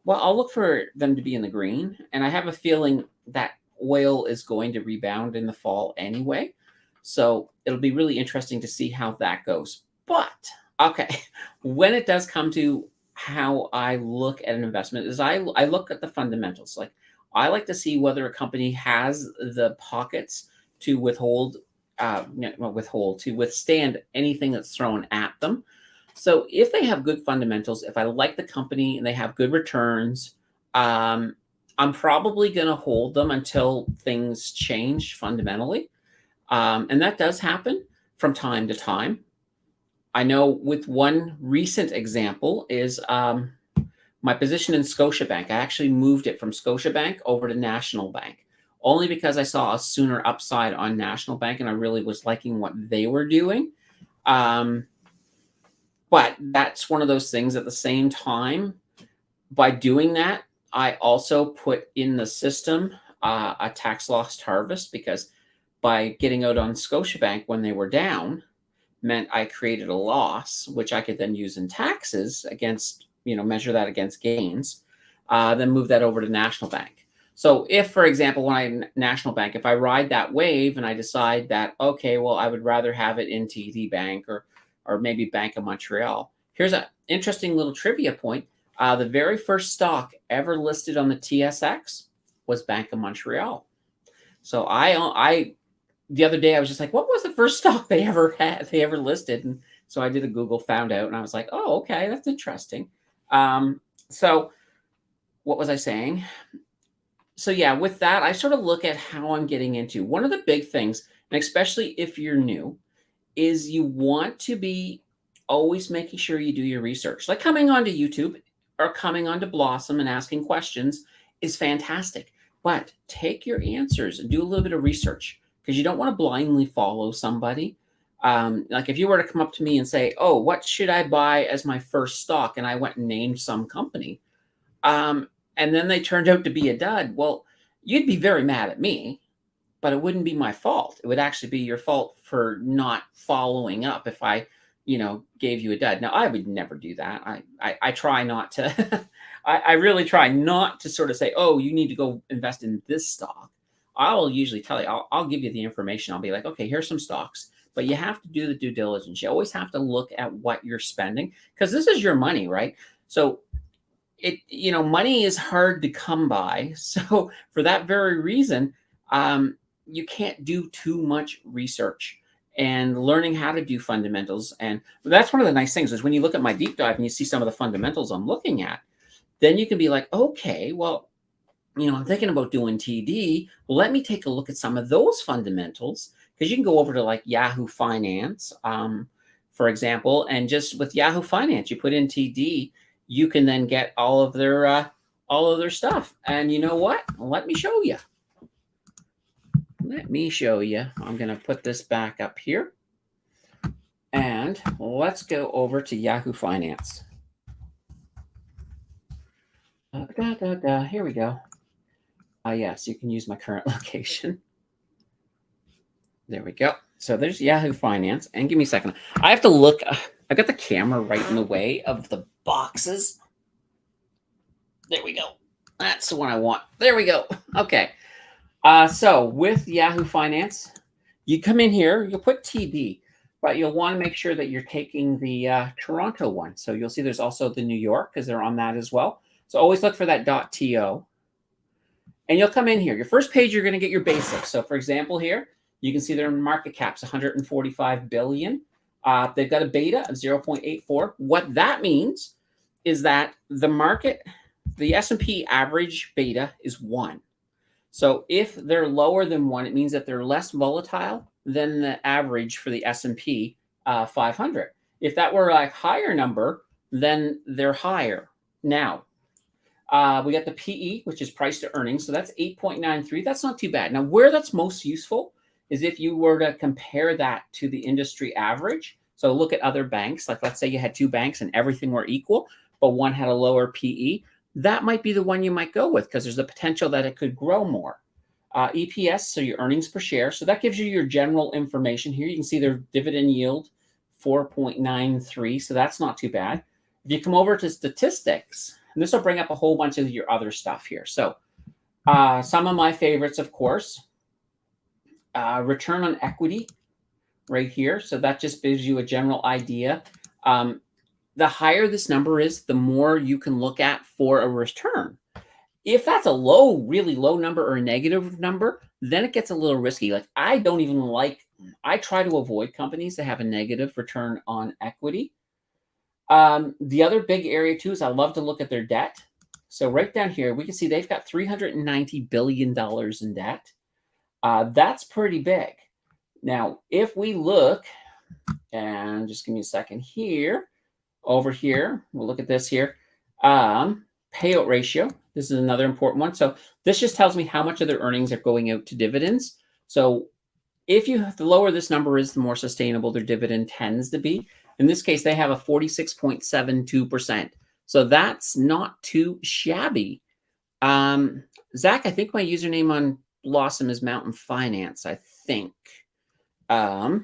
well, I'll look for them to be in the green. And I have a feeling that oil is going to rebound in the fall anyway. So it'll be really interesting to see how that goes. But, okay, when it does come to how I look at an investment, is I look at the fundamentals. Like, I like to see whether a company has the pockets to to withstand anything that's thrown at them. So if they have good fundamentals, if I like the company and they have good returns, I'm probably going to hold them until things change fundamentally. And that does happen from time to time. I know with one recent example is my position in Scotiabank. I actually moved it from Scotiabank over to National Bank, only because I saw a sooner upside on National Bank and I really was liking what they were doing. But that's one of those things. At the same time, by doing that, I also put in the system a tax loss harvest, because by getting out on Scotiabank when they were down meant I created a loss, which I could then use in taxes against, measure that against gains, then move that over to National Bank. So if, for example, when I'm National Bank, if I ride that wave and I decide that, okay, well, I would rather have it in TD Bank or maybe Bank of Montreal. Here's an interesting little trivia point. The very first stock ever listed on the TSX was Bank of Montreal. So I the other day I was just like, what was the first stock they ever listed? And so I did a Google, found out, and I was like, oh, okay, that's interesting. So what was I saying? So yeah, with that, I sort of look at how I'm getting into one of the big things, and especially if you're new, is you want to be always making sure you do your research. Like coming onto YouTube or coming onto Blossom and asking questions is fantastic. But take your answers and do a little bit of research because you don't want to blindly follow somebody. Like if you were to come up to me and say, "Oh, what should I buy as my first stock?" and I went and named some company, um, and then they turned out to be a dud. Well, you'd be very mad at me, but it wouldn't be my fault. It would actually be your fault for not following up if I, gave you a dud. Now, I would never do that. I try not to. I really try not to sort of say, oh, you need to go invest in this stock. I'll usually tell you, I'll give you the information. I'll be like, okay, here's some stocks, but you have to do the due diligence. You always have to look at what you're spending because this is your money, right? So money is hard to come by. So for that very reason, you can't do too much research and learning how to do fundamentals. And that's one of the nice things is when you look at my deep dive and you see some of the fundamentals I'm looking at, then you can be like, okay, well, I'm thinking about doing TD. Well, let me take a look at some of those fundamentals because you can go over to like Yahoo Finance, for example, and just with Yahoo Finance, you put in TD, you can then get all of their stuff. And you know what? Let me show you. Let me show you. I'm going to put this back up here. And let's go over to Yahoo Finance. Here we go. Yes, you can use my current location. There we go. So there's Yahoo Finance. And give me a second. I have to look. I got the camera right in the way of the boxes. There we go. That's the one I want. There we go. Okay. So with Yahoo Finance, you come in here, you'll put TD, but you'll want to make sure that you're taking the Toronto one. So you'll see there's also the New York because they're on that as well. So always look for that .to. And you'll come in here. Your first page, you're going to get your basics. So for example, here, you can see their market cap's 145 billion. They've got a beta of 0.84. What that means is that the S&P average beta is 1. So if they're lower than 1, it means that they're less volatile than the average for the S&P 500. If that were a higher number, then they're higher. Now, we got the PE, which is price to earnings. So that's 8.93. That's not too bad. Now, where that's most useful is if you were to compare that to the industry average. So look at other banks. Like let's say you had 2 banks and everything were equal, but one had a lower PE. That might be the one you might go with because there's the potential that it could grow more. EPS, so your earnings per share. So that gives you your general information here. You can see their dividend yield, 4.93. So that's not too bad. If you come over to statistics, and this will bring up a whole bunch of your other stuff here. So some of my favorites, of course, return on equity right here. So that just gives you a general idea. The higher this number is, the more you can look at for a return. If that's a really low number or a negative number, then it gets a little risky. Like I try to avoid companies that have a negative return on equity. The other big area too is I love to look at their debt. So right down here, we can see they've got $390 billion in debt. That's pretty big. Now, if we look, and just give me a second here, over here, we'll look at this here. Payout ratio. This is another important one. So this just tells me how much of their earnings are going out to dividends. So the lower this number is, the more sustainable their dividend tends to be. In this case, they have a 46.72%. So that's not too shabby. Zach, I think my username on Blossom is Mountain Finance, I think. Let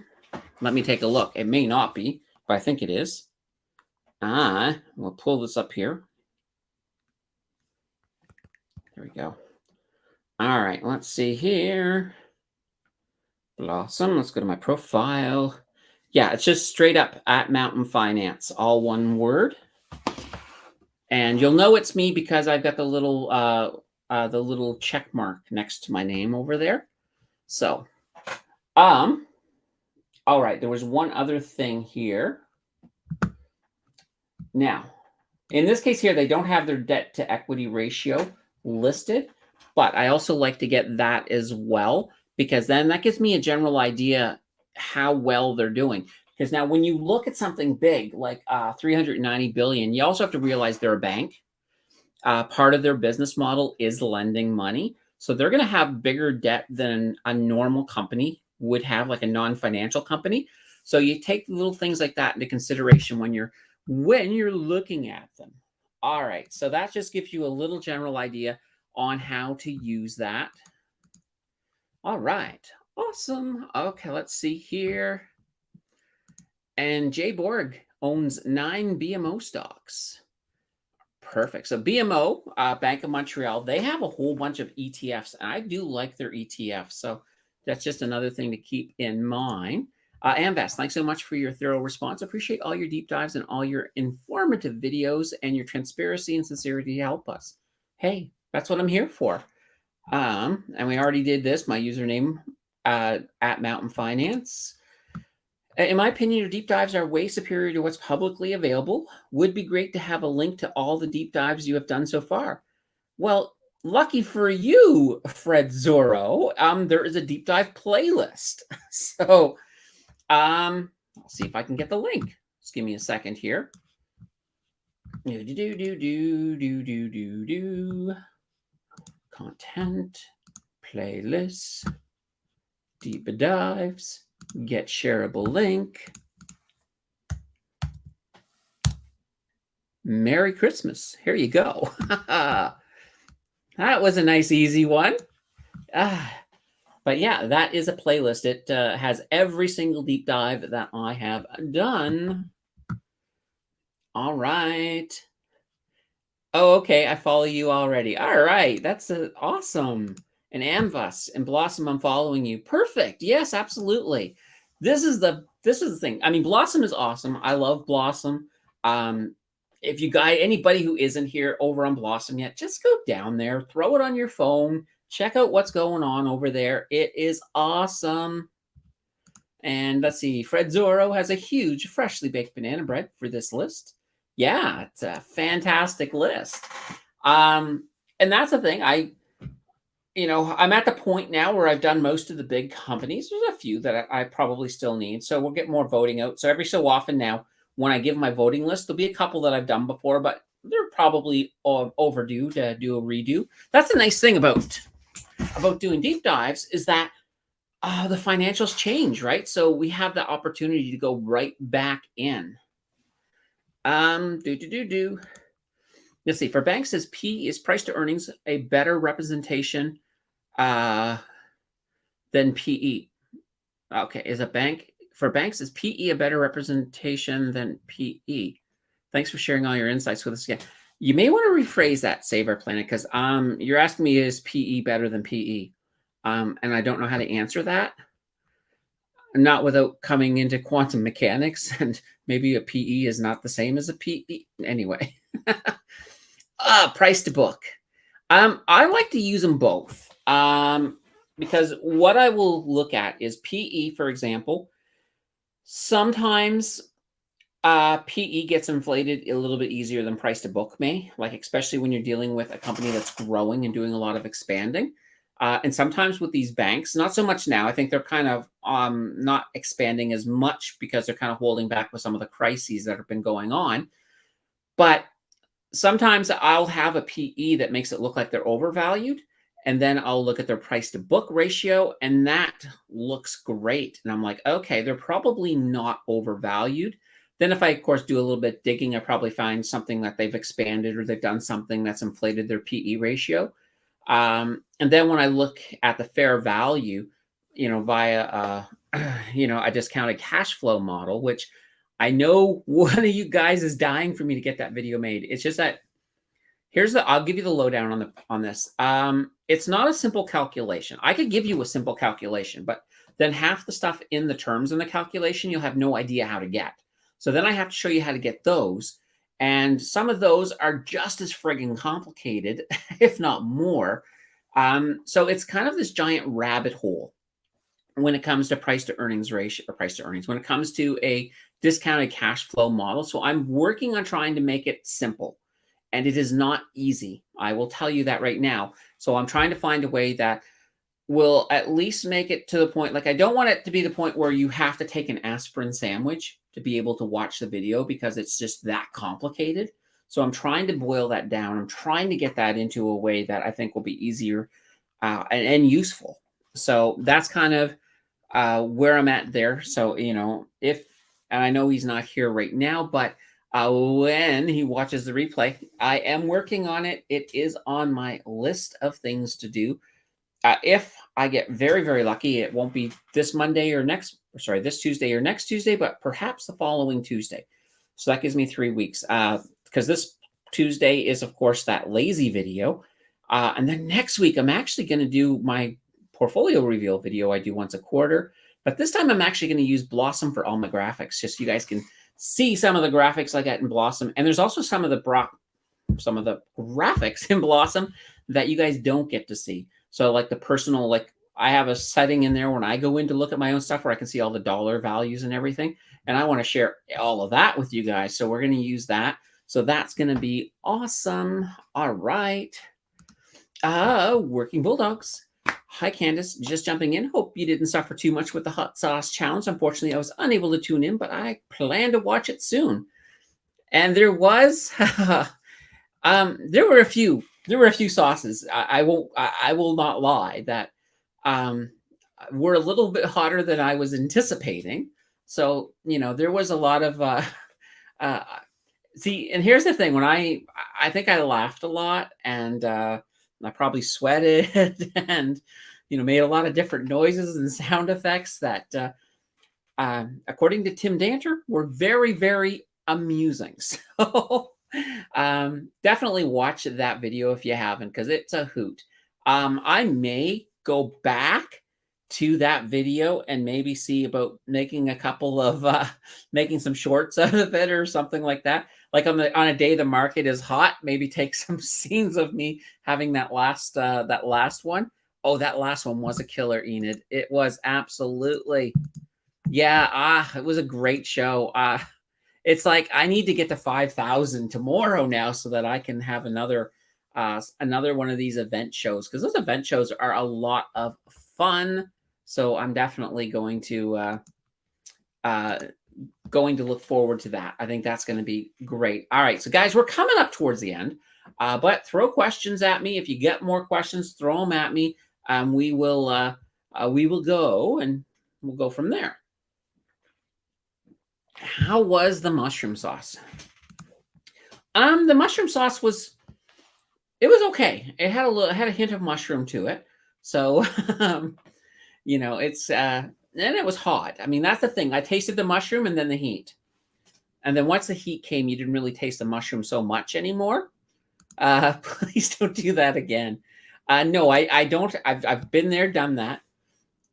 me take a look. It may not be, but I think it is. We'll pull this up here. There we go. All right, let's see here. Blossom, let's go to my profile. Yeah, it's just straight up at Mountain Finance, all one word. And you'll know it's me because I've got the little check mark next to my name over there. So Um, all right, there was one other thing here. Now, in this case here, they don't have their debt to equity ratio listed, but I also like to get that as well because then that gives me a general idea how well they're doing. Because now when you look at something big like 390 billion, you also have to realize they're a bank. Part of their business model is lending money. So they're going to have bigger debt than a normal company would have, like a non-financial company. So you take little things like that into consideration when you're looking at them. All right, so that just gives you a little general idea on how to use that. All right, awesome. Okay, let's see here. And Jay Borg owns 9 BMO stocks. Perfect. So BMO, Bank of Montreal, they have a whole bunch of ETFs, and I do like their ETFs. So that's just another thing to keep in mind. Amvest, thanks so much for your thorough response. Appreciate all your deep dives and all your informative videos and your transparency and sincerity to help us. Hey, that's what I'm here for. And we already did this. My username at Mountain Finance. In my opinion, your deep dives are way superior to what's publicly available. Would be great to have a link to all the deep dives you have done so far. Well, lucky for you, Fred Zorro, there is a deep dive playlist. So I'll see if I can get the link. Just give me a second here. Content, playlist, deep dives, get shareable link. Merry Christmas. Here you go. That was a nice, easy one. But yeah, that is a playlist. It has every single deep dive that I have done. All right. Oh, okay. I follow you already. All right. That's awesome. And Amvas and Blossom, I'm following you. Perfect. Yes, absolutely. This is the thing. I mean, Blossom is awesome. I love Blossom. If you guys, anybody who isn't here over on Blossom yet, just go down there, throw it on your phone, check out what's going on over there. It is awesome. And let's see, Fred Zorro has a huge freshly baked banana bread for this list. Yeah, it's a fantastic list. And that's the thing. I'm at the point now where I've done most of the big companies. There's a few that I probably still need. So we'll get more voting out. So every so often now, when I give my voting list, there'll be a couple that I've done before, but they're probably overdue to do a redo. That's the nice thing about doing deep dives is that the financials change, right? So we have the opportunity to go right back in. Let's see. For banks, is P is price to earnings a better representation than PE? Okay, for banks, is PE a better representation than PE? Thanks for sharing all your insights with us again. You may want to rephrase that, Save Our Planet, because you're asking me, is PE better than PE? And I don't know how to answer that. Not without coming into quantum mechanics, and maybe a PE is not the same as a PE. Anyway, price to book. I like to use them both because what I will look at is PE, for example. Sometimes PE gets inflated a little bit easier than price to book may, like especially when you're dealing with a company that's growing and doing a lot of expanding. And sometimes with these banks, not so much now. I think they're kind of not expanding as much because they're kind of holding back with some of the crises that have been going on. But sometimes I'll have a PE that makes it look like they're overvalued. And then I'll look at their price to book ratio, and that looks great. And I'm like, okay, they're probably not overvalued. Then if I, of course, do a little bit digging, I probably find something that they've expanded or they've done something that's inflated their PE ratio. And then when I look at the fair value, via, a discounted cash flow model, which I know one of you guys is dying for me to get that video made. It's just that I'll give you the lowdown on this. It's not a simple calculation. I could give you a simple calculation, but then half the stuff in the terms in the calculation, you'll have no idea how to get. So then I have to show you how to get those. And some of those are just as friggin' complicated, if not more. So it's kind of this giant rabbit hole. when it comes to price to earnings ratio, or price to earnings, when it comes to a discounted cash flow model. So I'm working on trying to make it simple, and it is not easy. I will tell you that right now. So I'm trying to find a way that will at least make it to the point, like I don't want it to be the point where you have to take an aspirin sandwich to be able to watch the video, because it's just that complicated. So I'm trying to boil that down. I'm trying to get that into a way that I think will be easier and useful. So that's kind of where I'm at there. So, if, and I know he's not here right now, but when he watches the replay, I am working on it. It is on my list of things to do. If I get very, very lucky, it won't be this Monday or this Tuesday or next Tuesday, but perhaps the following Tuesday. So that gives me 3 weeks, because this Tuesday is, of course, that lazy video. And then next week, I'm actually going to do my portfolio reveal video I do once a quarter. But this time, I'm actually going to use Blossom for all my graphics, just so you guys can see some of the graphics I got in Blossom. And there's also some of the graphics in Blossom that you guys don't get to see. So like the personal, like I have a setting in there when I go in to look at my own stuff where I can see all the dollar values and everything. And I want to share all of that with you guys. So we're going to use that. So that's going to be awesome. All right. Working Bulldogs. Hi, Candace. Just jumping in. Hope you didn't suffer too much with the hot sauce challenge. Unfortunately, I was unable to tune in, but I plan to watch it soon. And there was, there were a few sauces. I will not lie that were a little bit hotter than I was anticipating. So, there was a lot of see, and here's the thing, when I think I laughed a lot, and I probably sweated and made a lot of different noises and sound effects that according to Tim Danter were very, very amusing. So definitely watch that video if you haven't, because it's a hoot. I may go back to that video and maybe see about making a couple of making some shorts out of it or something like that. Like on a day the market is hot, maybe take some scenes of me having that last one. Oh, that last one was a killer, Enid. It was absolutely, yeah. It was a great show. It's like I need to get to 5,000 tomorrow now so that I can have another one of these event shows, because those event shows are a lot of fun. So I'm definitely going to look forward to that. I think that's going to be great. All right, so guys, we're coming up towards the end, but throw questions at me. If you get more questions, throw them at me. We will go, and we'll go from there. How was the mushroom sauce? The mushroom sauce was okay. It had a hint of mushroom to it. So, it's and it was hot. I mean, that's the thing. I tasted the mushroom and then the heat. And then once the heat came, you didn't really taste the mushroom so much anymore. Please don't do that again. No, I don't. I've been there, done that.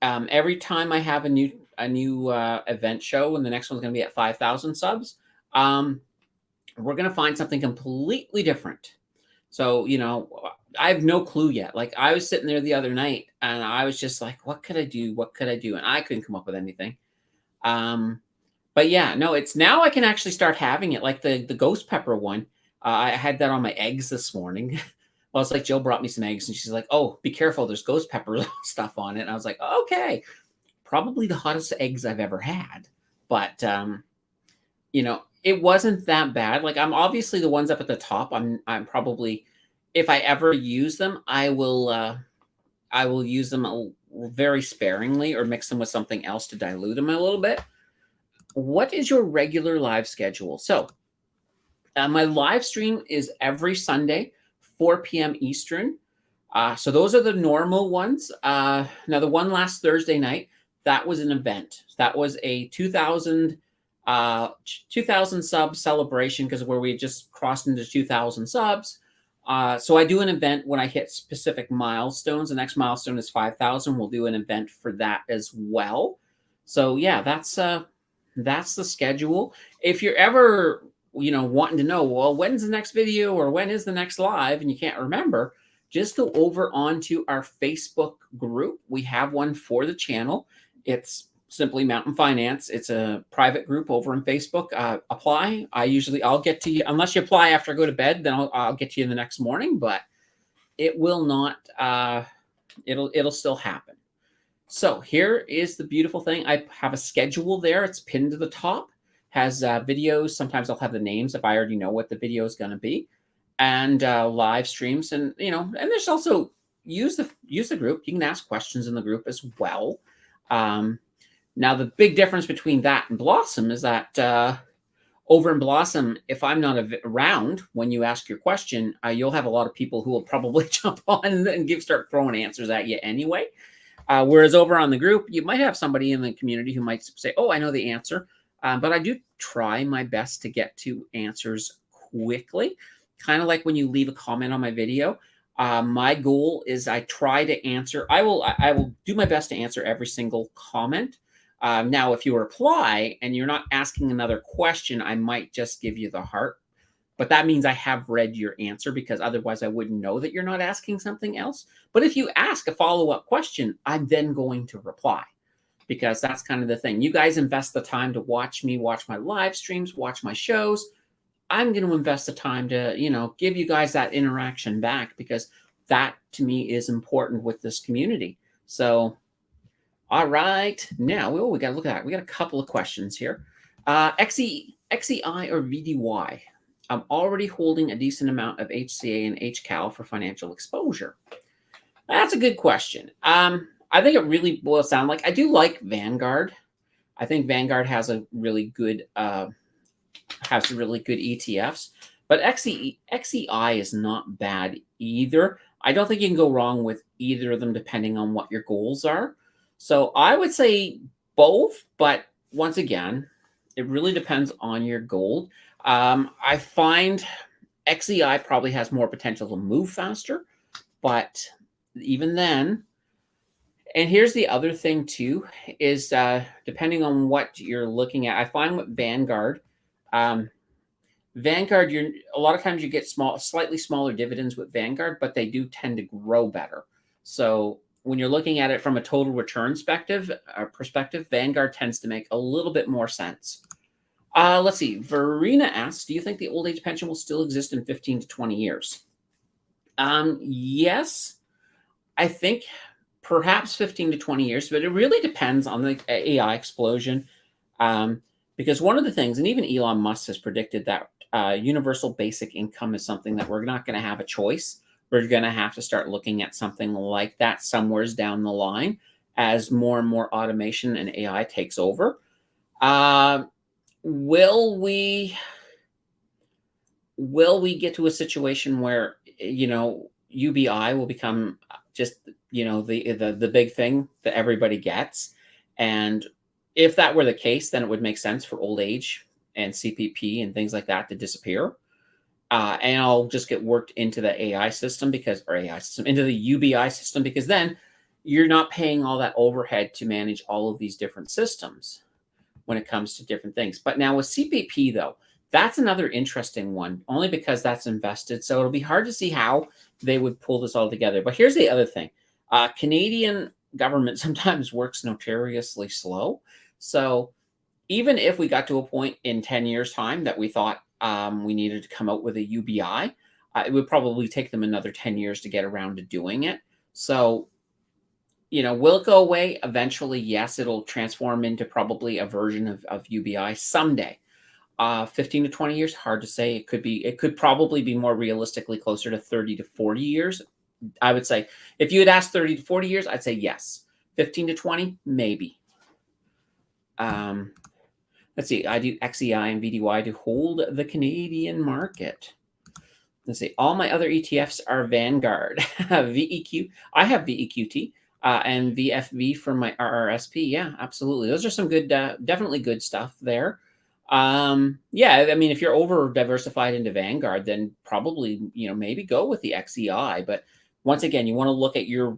Every time I have a new event show, and the next one's going to be at 5,000 subs, we're going to find something completely different. So, I have no clue yet. Like, I was sitting there the other night and I was just like, what could I do? What could I do? And I couldn't come up with anything. But yeah, no, it's now I can actually start having it. Like the ghost pepper one. I had that on my eggs this morning. Well, it's like Jill brought me some eggs and she's like, oh, be careful. There's ghost pepper stuff on it. And I was like, okay, probably the hottest eggs I've ever had. But, it wasn't that bad. Like, I'm obviously the ones up at the top. I'm probably, if I ever use them, I will use them very sparingly or mix them with something else to dilute them a little bit. What is your regular live schedule? So my live stream is every Sunday, 4 p.m. Eastern. So those are the normal ones. Now, the one last Thursday night, that was an event. That was a 2,000 sub celebration, because where we just crossed into 2,000 subs. So I do an event when I hit specific milestones. The next milestone is 5,000. We'll do an event for that as well. So yeah, that's the schedule. If you're ever, wanting to know, well, when's the next video or when is the next live, and you can't remember, just go over onto our Facebook group. We have one for the channel. It's simply Mountain Finance. It's a private group over on Facebook. Apply. I'll get to you unless you apply after I go to bed. Then I'll get to you the next morning. But it will not. It'll still happen. So here is the beautiful thing. I have a schedule there. It's pinned to the top. Has videos. Sometimes I'll have the names if I already know what the video is going to be, and live streams. And and there's also use the group. You can ask questions in the group as well. Now the big difference between that and Blossom is that over in Blossom, if I'm not around when you ask your question, you'll have a lot of people who will probably jump on and start throwing answers at you anyway. Whereas over on the group, you might have somebody in the community who might say, "Oh, I know the answer," but I do try my best to get to answers quickly. Kind of like when you leave a comment on my video. My goal is I try to answer. I will do my best to answer every single comment. Now, if you reply and you're not asking another question, I might just give you the heart. But that means I have read your answer, because otherwise I wouldn't know that you're not asking something else. But if you ask a follow-up question, I'm then going to reply, because that's kind of the thing. You guys invest the time to watch me, watch my live streams, watch my shows. I'm going to invest the time to, give you guys that interaction back, because that to me is important with this community. So, all right. Now, we got to look at that. We got a couple of questions here. XEI or VDY? I'm already holding a decent amount of HCA and HCAL for financial exposure. That's a good question. I think it really boils down, I do like Vanguard. I think Vanguard has a really good ETFs, but XEI is not bad either. I don't think you can go wrong with either of them depending on what your goals are. So I would say both, but once again, it really depends on your goal. I find XEI probably has more potential to move faster, but even then, and here's the other thing too, is depending on what you're looking at, I find with Vanguard, a lot of times you get slightly smaller dividends with Vanguard, but they do tend to grow better. So when you're looking at it from a total return perspective, Vanguard tends to make a little bit more sense. Let's see. Verena asks, do you think the old age pension will still exist in 15 to 20 years? Yes, I think perhaps 15 to 20 years, but it really depends on the AI explosion. Because one of the things, and even Elon Musk has predicted that universal basic income is something that we're not going to have a choice. We're going to have to start looking at something like that somewheres down the line as more and more automation and AI takes over. Will we get to a situation where UBI will become just the big thing that everybody gets? And if that were the case, then it would make sense for old age and CPP and things like that to disappear. And I'll just get worked into the into the UBI system, because then you're not paying all that overhead to manage all of these different systems when it comes to different things. But now with CPP, though, that's another interesting one, only because that's invested. So it'll be hard to see how they would pull this all together. But here's the other thing. Canadian government sometimes works notoriously slow. So even if we got to a point in 10 years' time that we thought we needed to come out with a UBI, it would probably take them another 10 years to get around to doing it. So, will it go away? Eventually, yes, it'll transform into probably a version of UBI someday. 15 to 20 years, hard to say. It could probably be more realistically closer to 30 to 40 years. I would say if you had asked 30 to 40 years, I'd say yes. 15 to 20, maybe. Let's see. I do XEI and VDY to hold the Canadian market. Let's see. All my other ETFs are Vanguard. VEQ. I have VEQT and VFV for my RRSP. Yeah, absolutely. Those are some good, definitely good stuff there. Yeah, I mean, if you're over diversified into Vanguard, then probably, maybe go with the XEI. But once again, you want to look at your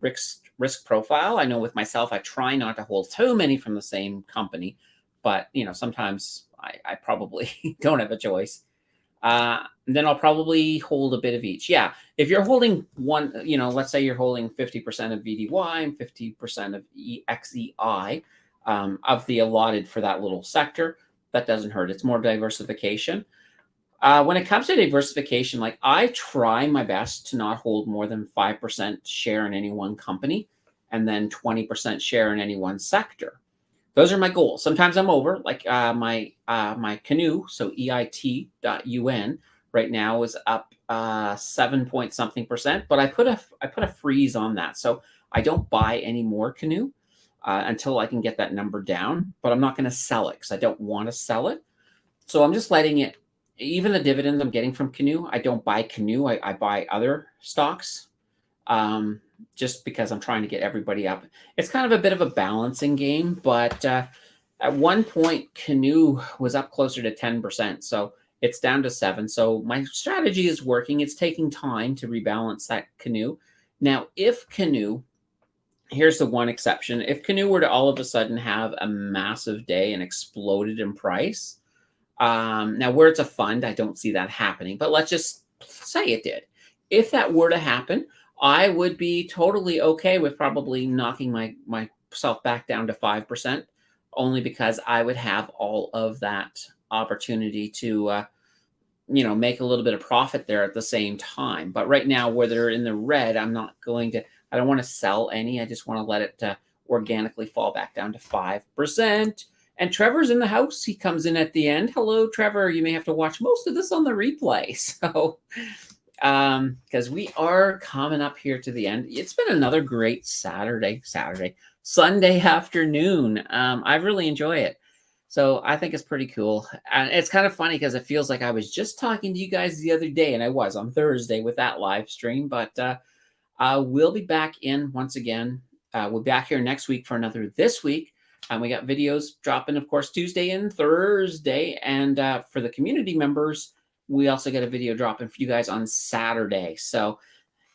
risk profile. I know with myself, I try not to hold too many from the same company, but sometimes I probably don't have a choice. Then I'll probably hold a bit of each. Yeah, if you're holding one, let's say you're holding 50% of VDY and 50% of XEI, of the allotted for that little sector. That doesn't hurt. It's more diversification. When it comes to diversification, like I try my best to not hold more than 5% share in any one company and then 20% share in any one sector. Those are my goals. Sometimes I'm over, like my canoe, so EIT.UN right now is up 7 point something percent, but I put a freeze on that. So I don't buy any more canoe until I can get that number down, but I'm not going to sell it because I don't want to sell it. So I'm just letting it, even the dividends I'm getting from Canoe, I don't buy Canoe. I buy other stocks just because I'm trying to get everybody up. It's kind of a bit of a balancing game, but at one point, Canoe was up closer to 10%. So it's down to 7. So my strategy is working. It's taking time to rebalance that Canoe. Now, if Canoe, here's the one exception. If Canoe were to all of a sudden have a massive day and exploded in price, now where it's a fund, I don't see that happening, but let's just say it did. If that were to happen, I would be totally okay with probably knocking myself back down to 5%, only because I would have all of that opportunity to, make a little bit of profit there at the same time. But right now, where they're in the red, I don't want to sell any. I just want to let it organically fall back down to 5%. And Trevor's in the house. He comes in at the end. Hello, Trevor. You may have to watch most of this on the replay. So, because we are coming up here to the end. It's been another great Sunday afternoon. I really enjoy it. So I think it's pretty cool. And it's kind of funny because it feels like I was just talking to you guys the other day, and I was on Thursday with that live stream. But we'll be back in once again. We'll be back here next week for another This Week. We got videos dropping, of course, Tuesday and Thursday. And for the community members, we also get a video dropping for you guys on Saturday. So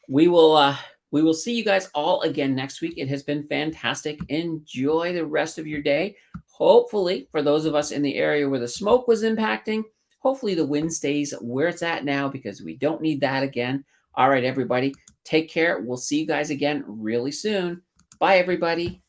we will see you guys all again next week. It has been fantastic. Enjoy the rest of your day. Hopefully, for those of us in the area where the smoke was impacting, hopefully the wind stays where it's at now because we don't need that again. All right, everybody, take care. We'll see you guys again really soon. Bye, everybody.